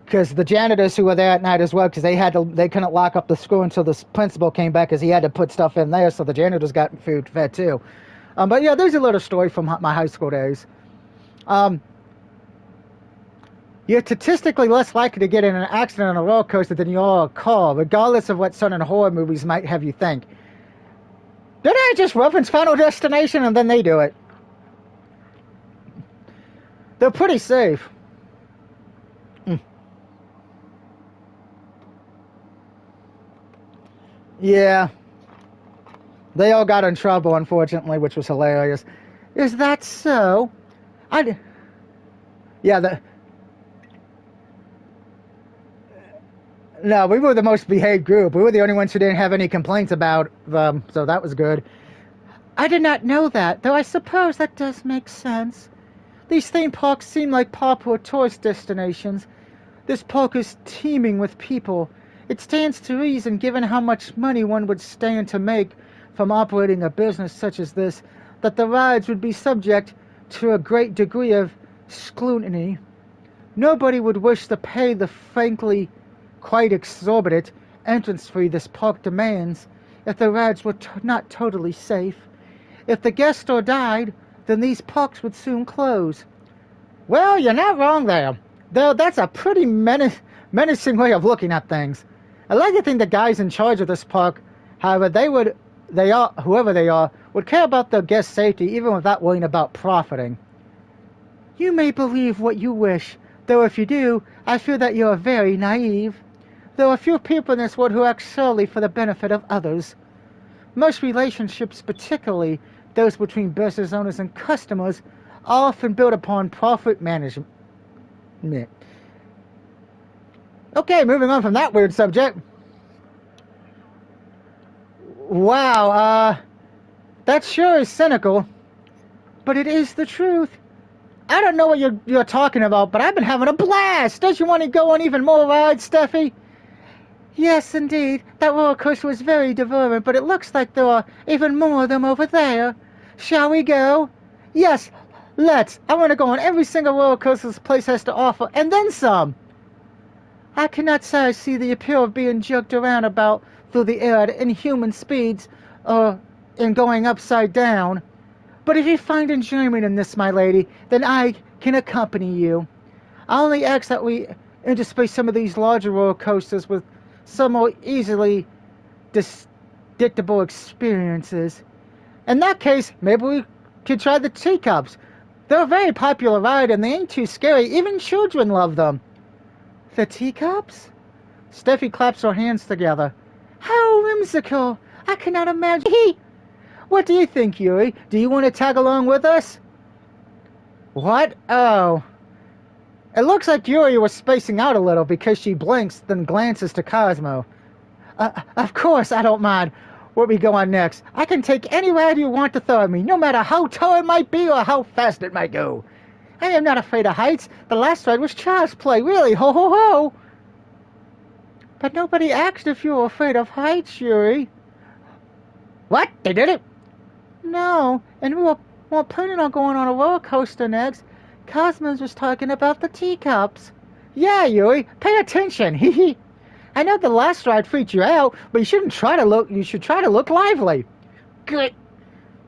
Because the janitors who were there at night as well, because they couldn't lock up the school until the principal came back because he had to put stuff in there, so the janitors got food fed too. But yeah, there's a little story from my high school days. You're statistically less likely to get in an accident on a roller coaster than you are a car, regardless of what certain horror movies might have you think. Did I just reference Final Destination and then they do it? They're pretty safe. Yeah. They all got in trouble, unfortunately, which was hilarious. Is that so? Yeah, no, we were the most behaved group. We were the only ones who didn't have any complaints about them, so that was good. I did not know that, though I suppose that does make sense. These theme parks seem like popular tourist destinations. This park is teeming with people. It stands to reason, given how much money one would stand to make from operating a business such as this, that the rides would be subject to a great degree of scrutiny. Nobody would wish to pay the frankly quite exorbitant entrance fee this park demands if the rides were not totally safe. If the guest store died, then these parks would soon close. Well, you're not wrong there. Though that's a pretty menacing way of looking at things. I like to think the guys in charge of this park, however, whoever they are, would care about their guest safety even without worrying about profiting. You may believe what you wish, though if you do, I fear that you are very naive. There are few people in this world who act solely for the benefit of others. Most relationships, particularly those between business owners and customers, are often built upon profit management. Okay, moving on from that weird subject. Wow, that sure is cynical, but it is the truth. I don't know what you're talking about, but I've been having a blast. Don't you want to go on even more rides, Steffi? Yes, indeed. That roller coaster was very diverting, but it looks like there are even more of them over there. Shall we go? Yes, let's. I want to go on every single roller coaster this place has to offer, and then some. I cannot say I see the appeal of being jerked around about through the air at inhuman speeds, or in going upside down. But if you find enjoyment in this, my lady, then I can accompany you. I only ask that we interspace some of these larger roller coasters with some more easily predictable experiences. In that case, maybe we could try the teacups. They're a very popular ride and they ain't too scary. Even children love them. The teacups? Steffi claps her hands together. How whimsical! I cannot imagine. What do you think, Yuri? Do you want to tag along with us? What? Oh. It looks like Yuri was spacing out a little because she blinks, then glances to Cosmo. Of course, I don't mind where we go on next. I can take any ride you want to throw at me, no matter how tall it might be or how fast it might go. I am not afraid of heights. The last ride was child's play, really, ho ho ho! But nobody asked if you were afraid of heights, Yuri. What? They did it? No, and we were planning on going on a roller coaster next. Cosmo's was talking about the teacups. Yeah, Yuri, pay attention. Hee. I know the last ride freaked you out, but you should try to look lively. Good.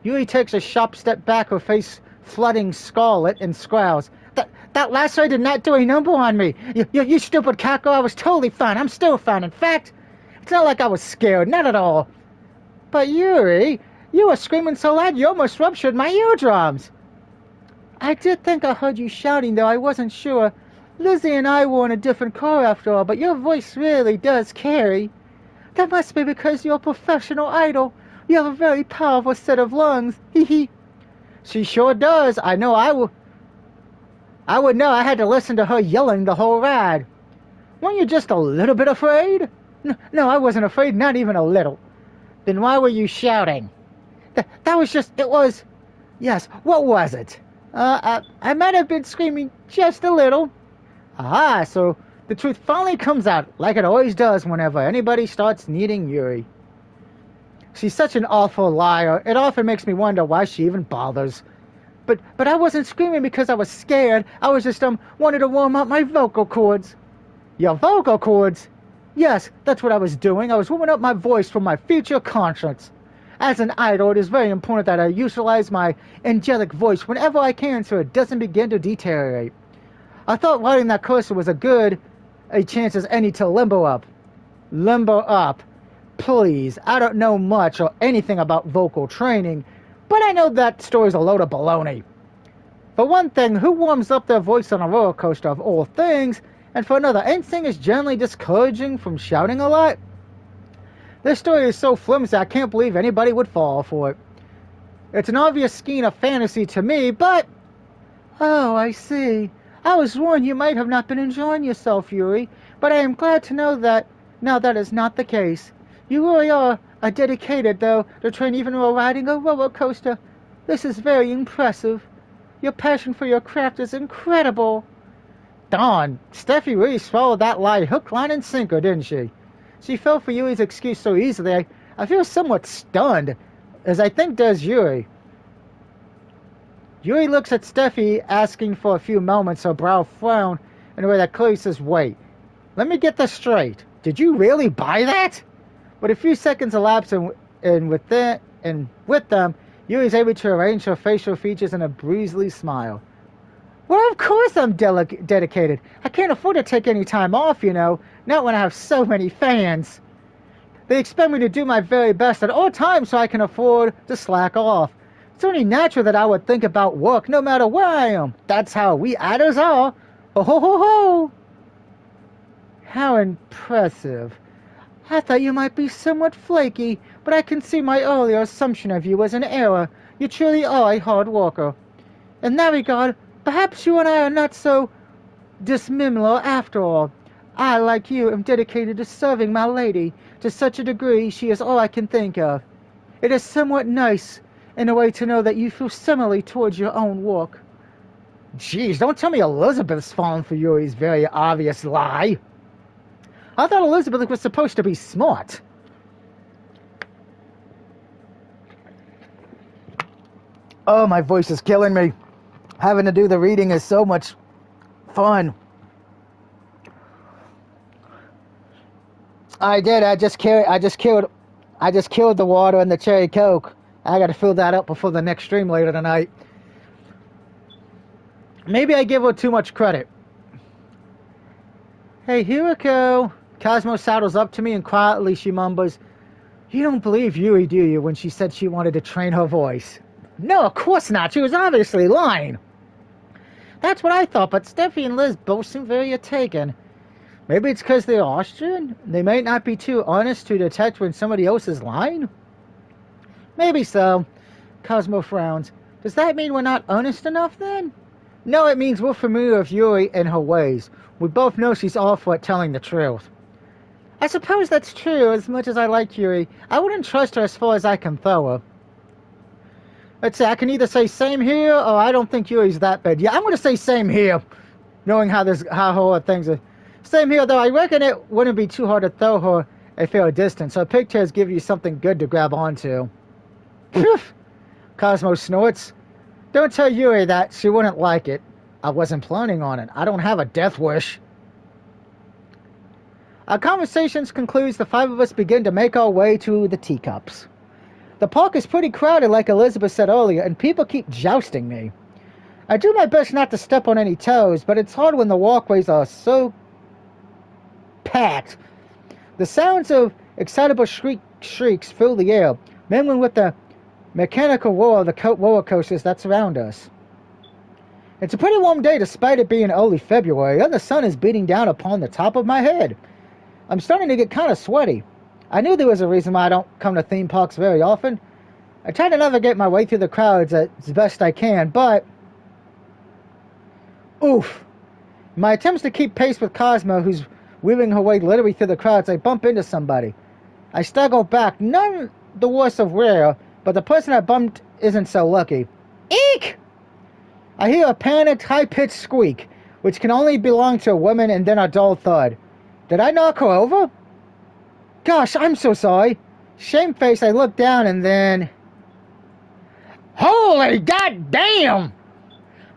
Yuri takes a sharp step back, her face flooding scarlet, and scowls. That last ride did not do a number on me. You stupid cackle, I was totally fine. I'm still fine. In fact, it's not like I was scared, not at all. But Yuri, you were screaming so loud you almost ruptured my eardrums. I did think I heard you shouting, though I wasn't sure. Lizzie and I were in a different car after all, but your voice really does carry. That must be because you're a professional idol. You have a very powerful set of lungs. Hee. She sure does. I would know. I had to listen to her yelling the whole ride. Weren't you just a little bit afraid? No, I wasn't afraid, not even a little. Then why were you shouting? That was just, it was, yes, what was it? I might have been screaming just a little. Ah, so the truth finally comes out, like it always does whenever anybody starts needing Yuri. She's such an awful liar. It often makes me wonder why she even bothers. But I wasn't screaming because I was scared. I was just wanted to warm up my vocal cords. Your vocal cords? Yes, that's what I was doing. I was warming up my voice for my future conscience. As an idol, it is very important that I utilize my angelic voice whenever I can so it doesn't begin to deteriorate. I thought writing that cursive was a chance as any to limber up. Limber up. Please, I don't know much or anything about vocal training, but I know that story's a load of baloney. For one thing, who warms up their voice on a roller coaster of all things? And for another, anything is generally discouraging from shouting a lot? This story is so flimsy, I can't believe anybody would fall for it. It's an obvious skein of fantasy to me, but... Oh, I see. I was warned you might have not been enjoying yourself, Yuri, but I am glad to know that now that is not the case. You really are a dedicated, though, to train even while riding a roller coaster. This is very impressive. Your passion for your craft is incredible. Darn, Steffi really swallowed that lie hook, line, and sinker, didn't she? She fell for Yuri's excuse so easily, I feel somewhat stunned, as I think does Yuri. Yuri looks at Steffi, asking for a few moments, her brow frowned in a way that clearly says, wait, let me get this straight. Did you really buy that? But a few seconds elapse, and with them, Yuri is able to arrange her facial features in a breezily smile. Well, of course I'm dedicated. I can't afford to take any time off, you know, not when I have so many fans. They expect me to do my very best at all times so I can afford to slack off. It's only natural that I would think about work no matter where I am. That's how we idols are. Ho ho ho ho! How impressive. I thought you might be somewhat flaky, but I can see my earlier assumption of you was an error. You truly are a hard worker. In that regard, perhaps you and I are not so dissimilar after all. I, like you, am dedicated to serving my lady. To such a degree, she is all I can think of. It is somewhat nice, in a way, to know that you feel similarly towards your own work. Jeez, don't tell me Elizabeth's fallen for Yuri's very obvious lie. I thought Elizabeth was supposed to be smart. Oh, my voice is killing me. Having to do the reading is so much fun. I did. I just killed the water and the cherry coke. I got to fill that up before the next stream later tonight. Maybe I give her too much credit. Hey, Hiriko. Cosmo saddles up to me and quietly she mumbles, "You don't believe Yuri, do you, when she said she wanted to train her voice?" No, of course not. She was obviously lying. That's what I thought, but Steffi and Liz both seem very taken. Maybe it's because they're Austrian? They might not be too honest to detect when somebody else is lying? Maybe so. Cosmo frowns. Does that mean we're not honest enough, then? No, it means we're familiar with Yuri and her ways. We both know she's awful at telling the truth. I suppose that's true. As much as I like Yuri, I wouldn't trust her as far as I can throw her. Let's see, I can either say same here, or I don't think Yuri's that bad. Yeah, I'm going to say same here, knowing how her things are. Same here, though. I reckon it wouldn't be too hard to throw her a fair distance. Her pigtails give you something good to grab onto. Poof! Cosmo snorts. Don't tell Yuri that. She wouldn't like it. I wasn't planning on it. I don't have a death wish. Our conversations concludes, the five of us begin to make our way to the teacups. The park is pretty crowded, like Elizabeth said earlier, and people keep jousting me. I do my best not to step on any toes, but it's hard when the walkways are so packed. The sounds of excitable shrieks fill the air, mingling with the mechanical roar of the roller coasters that surround us. It's a pretty warm day despite it being early February, and the sun is beating down upon the top of my head. I'm starting to get kind of sweaty. I knew there was a reason why I don't come to theme parks very often. I try to navigate my way through the crowds as best I can, but... Oof. My attempts to keep pace with Cosmo, who's weaving her way literally through the crowds, I bump into somebody. I stagger back, none the worse of wear, but the person I bumped isn't so lucky. Eek! I hear a panicked, high-pitched squeak, which can only belong to a woman, and then a dull thud. Did I knock her over? Gosh, I'm so sorry. Shamefaced, I look down and then... Holy goddamn!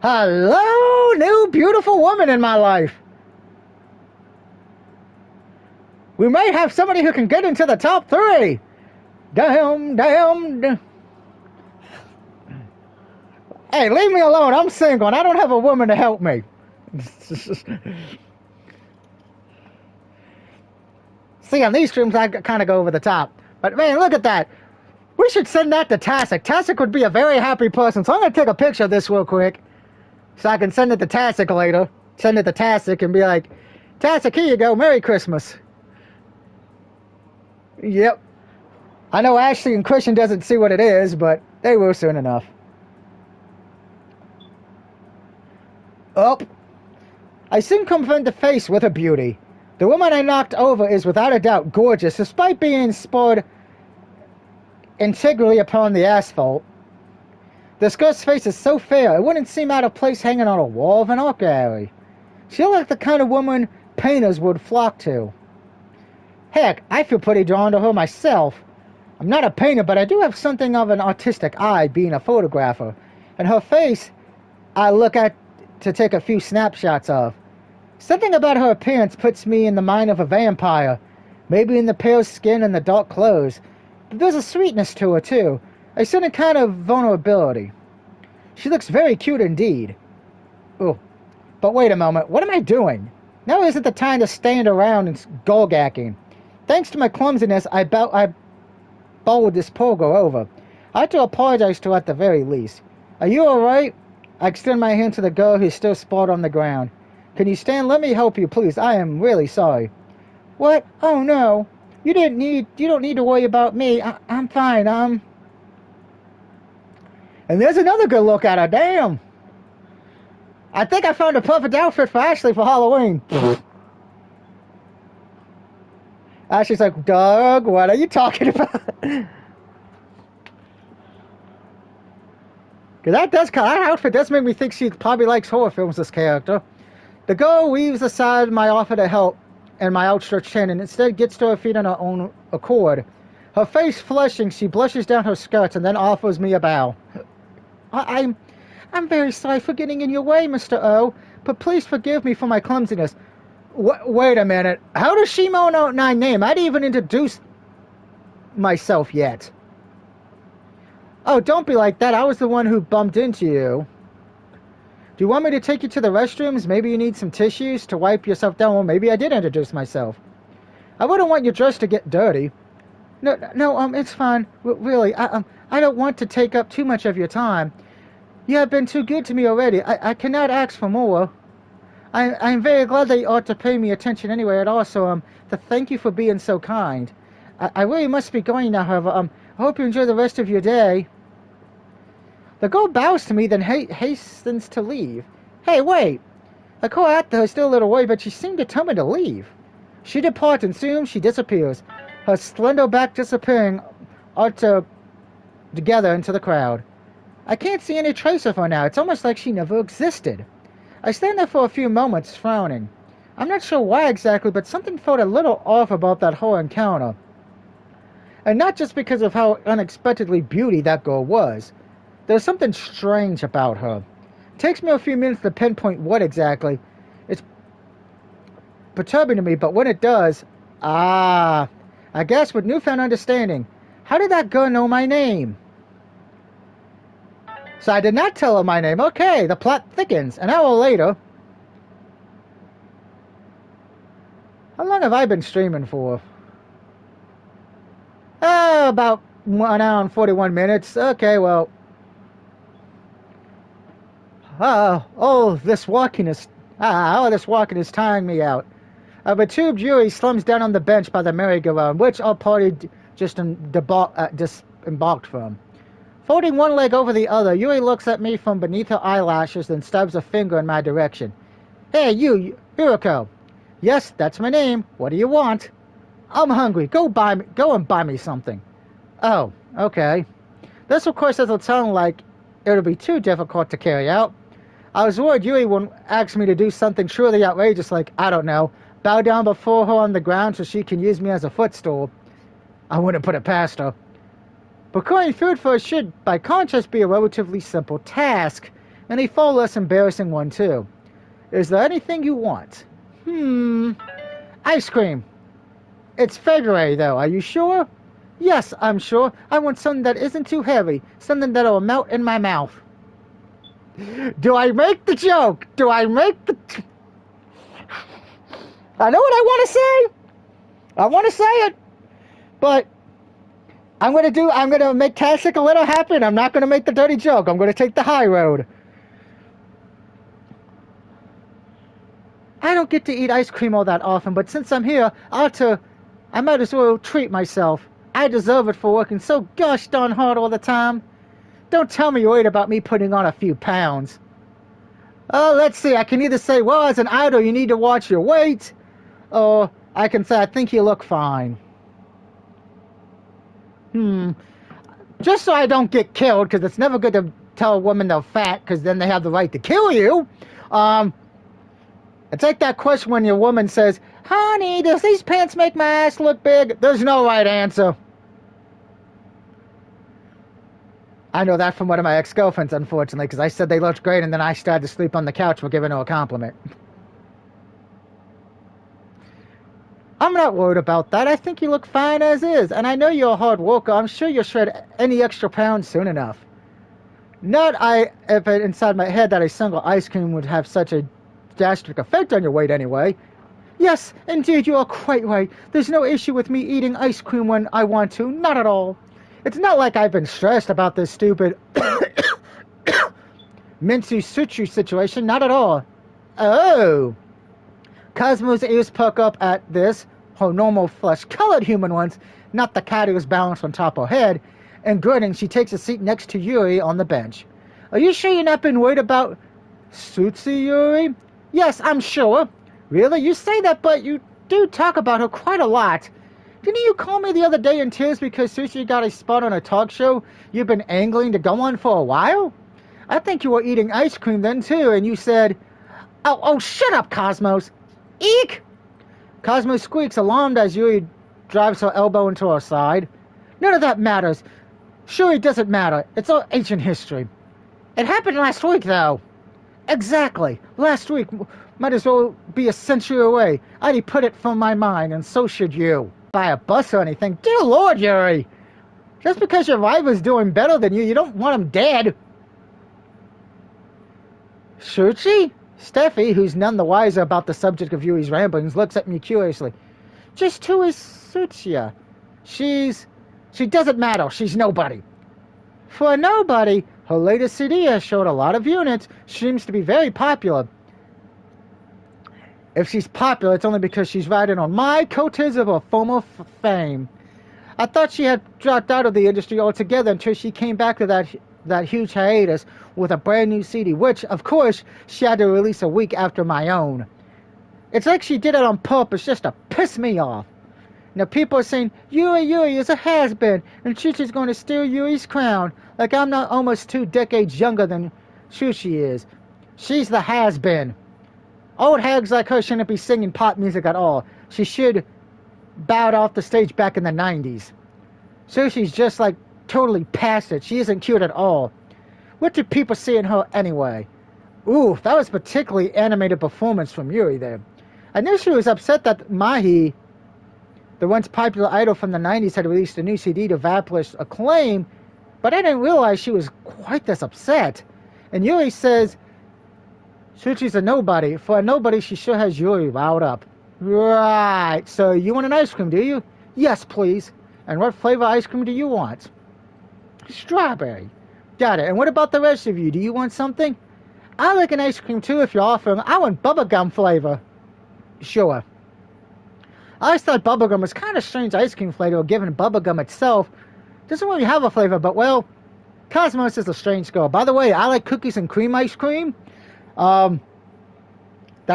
Hello, new beautiful woman in my life. We might have somebody who can get into the top 3. Damn. Hey, leave me alone. I'm single and I don't have a woman to help me. See, on these streams, I kind of go over the top. But man, look at that. We should send that to Tasik. Tasik would be a very happy person. So I'm going to take a picture of this real quick. So I can send it to Tasik later. Send it to Tasik and be like, Tasik, here you go. Merry Christmas. Yep. I know Ashley and Christian doesn't see what it is, but they will soon enough. Oh. I soon come front to face with her beauty. The woman I knocked over is without a doubt gorgeous, despite being spurred integrally upon the asphalt. This girl's face is so fair, it wouldn't seem out of place hanging on a wall of an art gallery. She looked like the kind of woman painters would flock to. Heck, I feel pretty drawn to her myself. I'm not a painter, but I do have something of an artistic eye, being a photographer. And her face, I look at to take a few snapshots of. Something about her appearance puts me in the mind of a vampire, maybe in the pale skin and the dark clothes. But there's a sweetness to her, too, a certain kind of vulnerability. She looks very cute indeed. Oh, but wait a moment, what am I doing? Now isn't the time to stand around and gulgacking. Thanks to my clumsiness, I bowled this poor girl over. I had to apologize to her at the very least. Are you alright? I extend my hand to the girl who's still sprawled on the ground. Can you stand? Let me help you, please. I am really sorry. What? Oh no. You don't need to worry about me. I'm fine. And there's another good look at her. Damn. I think I found a perfect outfit for Ashley for Halloween. Ashley's like, Doug, what are you talking about? Because that outfit does make me think she probably likes horror films, this character. The girl weaves aside my offer to help and my outstretched hand and instead gets to her feet on her own accord. Her face flushing, she blushes down her skirts and then offers me a bow. I'm very sorry for getting in your way, Mr. O, but please forgive me for my clumsiness. Wait a minute. How does she know my name? I didn't even introduce myself yet. Oh, don't be like that. I was the one who bumped into you. Do you want me to take you to the restrooms? Maybe you need some tissues to wipe yourself down. Well, maybe I did introduce myself. I wouldn't want your dress to get dirty. No, it's fine. Really, I don't want to take up too much of your time. You have been too good to me already. I cannot ask for more. I'm very glad that you ought to pay me attention anyway at all, so, to thank you for being so kind. I really must be going now, however. I hope you enjoy the rest of your day. The girl bows to me, then hastens to leave. Hey, wait! I call out to her, still a little worried, but she seemed determined to leave. She departs, and soon she disappears, her slender back disappearing together into the crowd. I can't see any trace of her now. It's almost like she never existed. I stand there for a few moments, frowning. I'm not sure why exactly, but something felt a little off about that whole encounter. And not just because of how unexpectedly beauty that girl was. There's something strange about her. It takes me a few minutes to pinpoint what exactly. It's perturbing to me, but when it does, I guess with newfound understanding. How did that girl know my name? So I did not tell her my name. Okay, the plot thickens. An hour later. How long have I been streaming for? About 1 hour and 41 minutes. Okay, well. This walking is tiring me out. A tube Yuri slumps down on the bench by the merry-go-round, which our party just embarked from. Folding one leg over the other, Yui looks at me from beneath her eyelashes and stabs a finger in my direction. Hey, you, Hiroko. Yes, that's my name. What do you want? I'm hungry. Go and buy me something. Oh, okay. This, of course, doesn't sound like it'll be too difficult to carry out. I was worried Yui would ask me to do something truly outrageous like, I don't know, bow down before her on the ground so she can use me as a footstool. I wouldn't put it past her. Procuring food for her should, by contrast, be a relatively simple task, and a far less embarrassing one, too. Is there anything you want? Ice cream. It's February, though. Are you sure? Yes, I'm sure. I want something that isn't too heavy, something that'll melt in my mouth. Do I make the joke? Do I make the... I know what I want to say. I want to say it. But I'm going to make Tastic a little happy, and I'm not going to make the dirty joke. I'm going to take the high road. I don't get to eat ice cream all that often, but since I'm here, I might as well treat myself. I deserve it for working so gosh darn hard all the time. Don't tell me you're worried about me putting on a few pounds. Oh, let's see. I can either say, well, as an idol, you need to watch your weight, or I can say, I think you look fine. Just so I don't get killed, because it's never good to tell a woman they're fat, because then they have the right to kill you. It's like that question when your woman says, honey, does these pants make my ass look big? There's no right answer. I know that from one of my ex-girlfriends, unfortunately, because I said they looked great, and then I started to sleep on the couch for giving her a compliment. I'm not worried about that. I think you look fine as is, and I know you're a hard worker. I'm sure you'll shred any extra pounds soon enough. Not if it inside my head that a single ice cream would have such a drastic effect on your weight anyway. Yes, indeed, you are quite right. There's no issue with me eating ice cream when I want to. Not at all. It's not like I've been stressed about this stupid Minsu Sutru situation. Not at all. Oh. Cosmo's ears perk up at this, her normal flesh-colored human ones, not the cat who was balanced on top of her head, and grinning, she takes a seat next to Yuri on the bench. Are you sure you're not been worried about Sutsu, Yuri? Yes, I'm sure. Really? You say that, but you do talk about her quite a lot. Didn't you call me the other day in tears because Sushi got a spot on a talk show you've been angling to go on for a while? I think you were eating ice cream then, too, and you said, Oh, shut up, Cosmos. Eek! Cosmos squeaks, alarmed as Yuri drives her elbow into her side. None of that matters. Sure, it doesn't matter. It's all ancient history. It happened last week, though. Exactly. Last week might as well be a century away. I'd put it from my mind, and so should you. By a bus or anything. Dear Lord, Yuri! Just because your rival's doing better than you don't want him dead. Shuchi? Steffi, who's none the wiser about the subject of Yuri's ramblings, looks at me curiously. Just who is Sutsuya? She doesn't matter. She's nobody. For a nobody, her latest CD has showed a lot of units. She seems to be very popular. If she's popular, it's only because she's riding on my coattails of her former fame. I thought she had dropped out of the industry altogether until she came back to that huge hiatus with a brand new CD, which, of course, she had to release a week after my own. It's like she did it on purpose just to piss me off. Now people are saying, Yuri is a has-been, and Shuchi's going to steal Yuri's crown, like I'm not almost 2 decades younger than Shuchi is. She's the has-been. Old hags like her shouldn't be singing pop music at all. She should bowed off the stage back in the 90s. Sushi's just like totally past it. She isn't cute at all. What do people see in her anyway? Ooh, that was particularly animated performance from Yuri there. I knew she was upset that Mahi, the once popular idol from the 90s, had released a new CD to vaporish acclaim, but I didn't realize she was quite this upset. And Yuri says, Shuchi's a nobody. For a nobody, she sure has Yuri riled up. Right, so you want an ice cream, do you? Yes, please. And what flavor ice cream do you want? Strawberry. Got it. And what about the rest of you? Do you want something? I like an ice cream too if you're offering. I want bubblegum flavor. Sure. I always thought bubblegum was kind of strange ice cream flavor, given bubblegum itself doesn't really have a flavor, but well, Cosmos is a strange girl. By the way, I like cookies and cream ice cream. That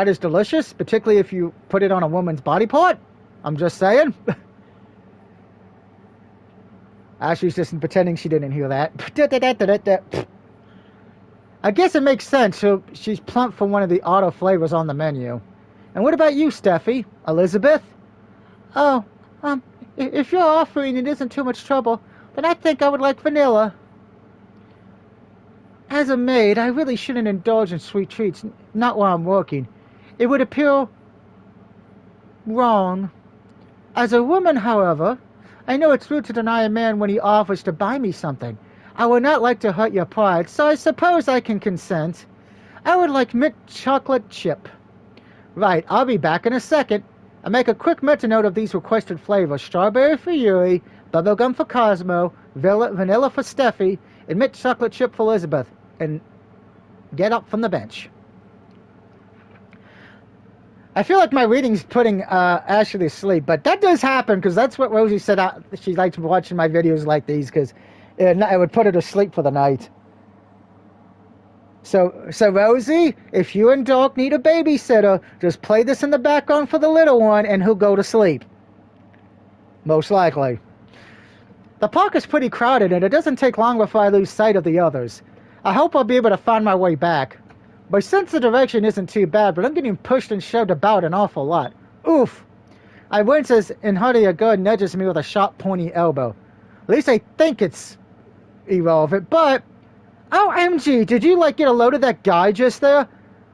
is delicious, particularly if you put it on a woman's body part. I'm just saying. Ashley's just pretending she didn't hear that. I guess it makes sense. So she's plump for one of the auto flavors on the menu. And what about you, Steffi? Elizabeth? Oh, if you're offering it isn't too much trouble, then I think I would like vanilla. As a maid, I really shouldn't indulge in sweet treats, not while I'm working. It would appear wrong. As a woman, however, I know it's rude to deny a man when he offers to buy me something. I would not like to hurt your pride, so I suppose I can consent. I would like mint chocolate chip. Right, I'll be back in a second. I make a quick mental note of these requested flavors. Strawberry for Yuri, bubblegum for Cosmo, vanilla for Steffi, and mint chocolate chip for Elizabeth. And get up from the bench. I feel like my reading's putting Ashley to sleep, but that does happen because that's what Rosie said. She likes watching my videos like these because it would put her to sleep for the night. So Rosie, if you and Doc need a babysitter, just play this in the background for the little one and he'll go to sleep. Most likely. The park is pretty crowded and it doesn't take long before I lose sight of the others. I hope I'll be able to find my way back. My sense of direction isn't too bad, but I'm getting pushed and shoved about an awful lot. Oof! I wince as Inhardy Good nudges me with a sharp, pointy elbow. At least I think it's irrelevant, but... OMG, did you, get a load of that guy just there?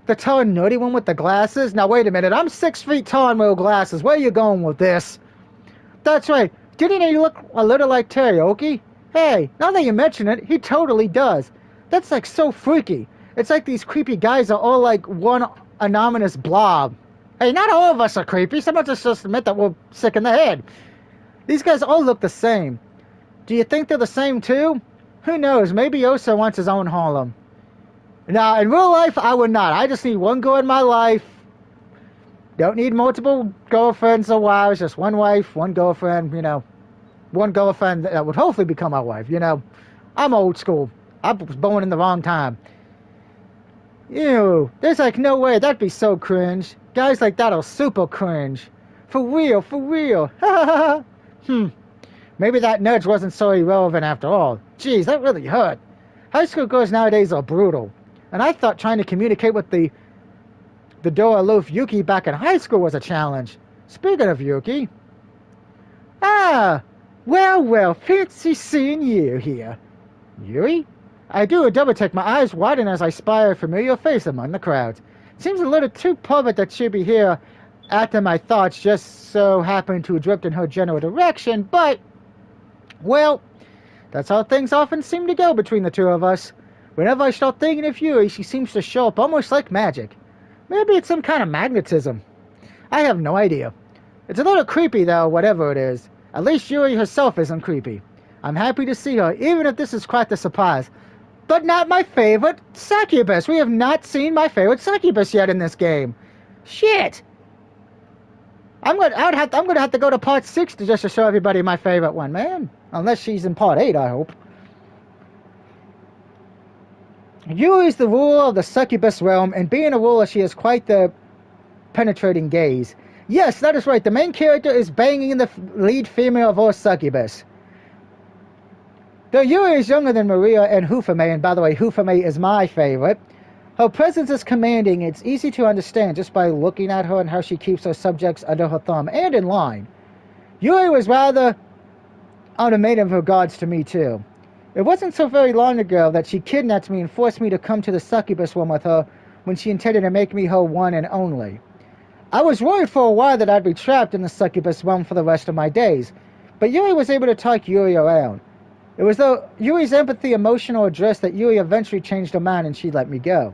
The tall and nerdy one with the glasses? Now, wait a minute, I'm 6 feet tall and wear glasses. Where are you going with this? That's right. Didn't he look a little like Teriyuki? Hey, now that you mention it, he totally does. That's, so freaky. It's like these creepy guys are all like one anonymous blob. Hey, not all of us are creepy. Some of us just admit that we're sick in the head. These guys all look the same. Do you think they're the same too? Who knows? Maybe Osa wants his own Harlem. Now, in real life, I would not. I just need one girl in my life. Don't need multiple girlfriends or wives. Just one wife, one girlfriend, One girlfriend that would hopefully become my wife, I'm old school. I was born in the wrong time. Ew, there's no way. That'd be so cringe. Guys like that are super cringe. For real, for real. Maybe that nudge wasn't so irrelevant after all. Jeez, that really hurt. High school girls nowadays are brutal. And I thought trying to communicate with the door aloof Yuki back in high school was a challenge. Speaking of Yuki. Well, fancy seeing you here. Yuri? I do a double take, my eyes widen as I spy a familiar face among the crowd. Seems a little too public that she'd be here after my thoughts just so happen to drift in her general direction, but, well, that's how things often seem to go between the two of us. Whenever I start thinking of Yuri, she seems to show up almost like magic. Maybe it's some kind of magnetism. I have no idea. It's a little creepy, though, whatever it is. At least Yuri herself isn't creepy. I'm happy to see her, even if this is quite the surprise. But not my favorite succubus. We have not seen my favorite succubus yet in this game. Shit. I'm gonna have to go to part 6 just to show everybody my favorite one, man. Unless she's in part 8, I hope. Yuri's the ruler of the succubus realm, and being a ruler, she has quite the penetrating gaze. Yes, that is right. The main character is banging the lead female of our succubus. Though Yuri is younger than Maria and Hufame, and by the way, Hufame is my favorite, her presence is commanding. It's easy to understand just by looking at her and how she keeps her subjects under her thumb and in line. Yuri was rather on a maiden of regards to me, too. It wasn't so very long ago that she kidnapped me and forced me to come to the succubus realm with her when she intended to make me her one and only. I was worried for a while that I'd be trapped in the succubus realm for the rest of my days, but Yuri was able to talk Yuri around. It was though Yuri's empathy, emotional address that Yuri eventually changed her mind and she let me go.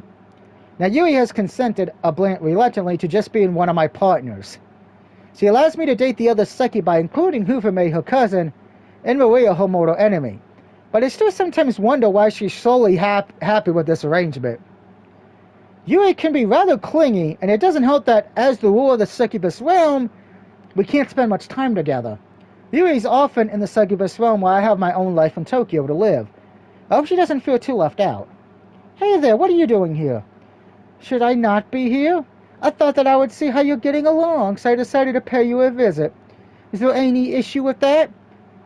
Now Yuri has consented, albeit reluctantly, to just being one of my partners. She allows me to date the other succubi, including Hufame, her cousin, and Maria, her mortal enemy. But I still sometimes wonder why she's solely happy with this arrangement. Yuri can be rather clingy, and it doesn't help that as the ruler of the succubus realm, we can't spend much time together. Yuri's often in the succubus realm while I have my own life in Tokyo to live. I hope she doesn't feel too left out. Hey there, what are you doing here? Should I not be here? I thought that I would see how you're getting along, so I decided to pay you a visit. Is there any issue with that?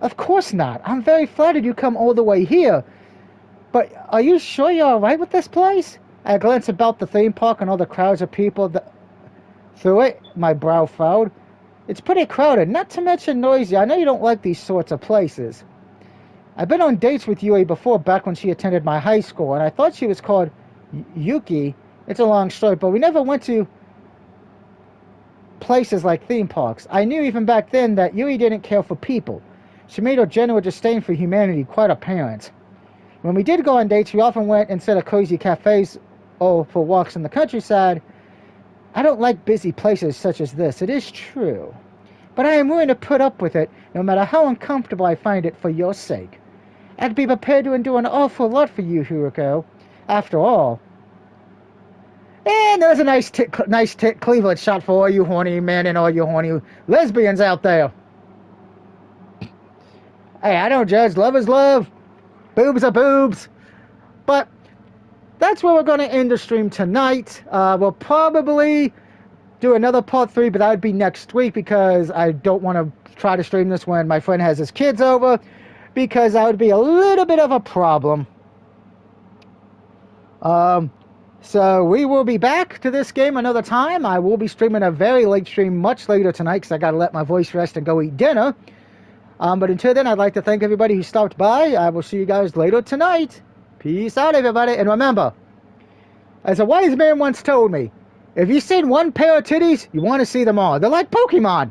Of course not. I'm very flattered you come all the way here. But are you sure you're alright with this place? I glanced about the theme park and all the crowds of people through it. My brow furrowed. It's pretty crowded, not to mention noisy. I know you don't like these sorts of places. I've been on dates with Yui before, back when she attended my high school, and I thought she was called Yuki. It's a long story, but we never went to places like theme parks. I knew even back then that Yui didn't care for people. She made her genuine disdain for humanity quite apparent. When we did go on dates, we often went instead of cozy cafes or for walks in the countryside. I don't like busy places such as this, it is true. But I am willing to put up with it, no matter how uncomfortable I find it for your sake. I'd be prepared to endure an awful lot for you, Hiroko. After all. And there's a nice Cleveland shot for all you horny men and all you horny lesbians out there. Hey, I don't judge. Love is love. Boobs are boobs. But that's where we're going to end the stream tonight. We'll probably do another part 3, but that would be next week, because I don't want to try to stream this when my friend has his kids over, because that would be a little bit of a problem. So we will be back to this game another time. I will be streaming a very late stream, much later tonight, because I got to let my voice rest and go eat dinner. But until then, I'd like to thank everybody who stopped by. I will see you guys later tonight. Peace out, everybody. And remember, as a wise man once told me, if you've seen one pair of titties, you want to see them all. They're like Pokemon.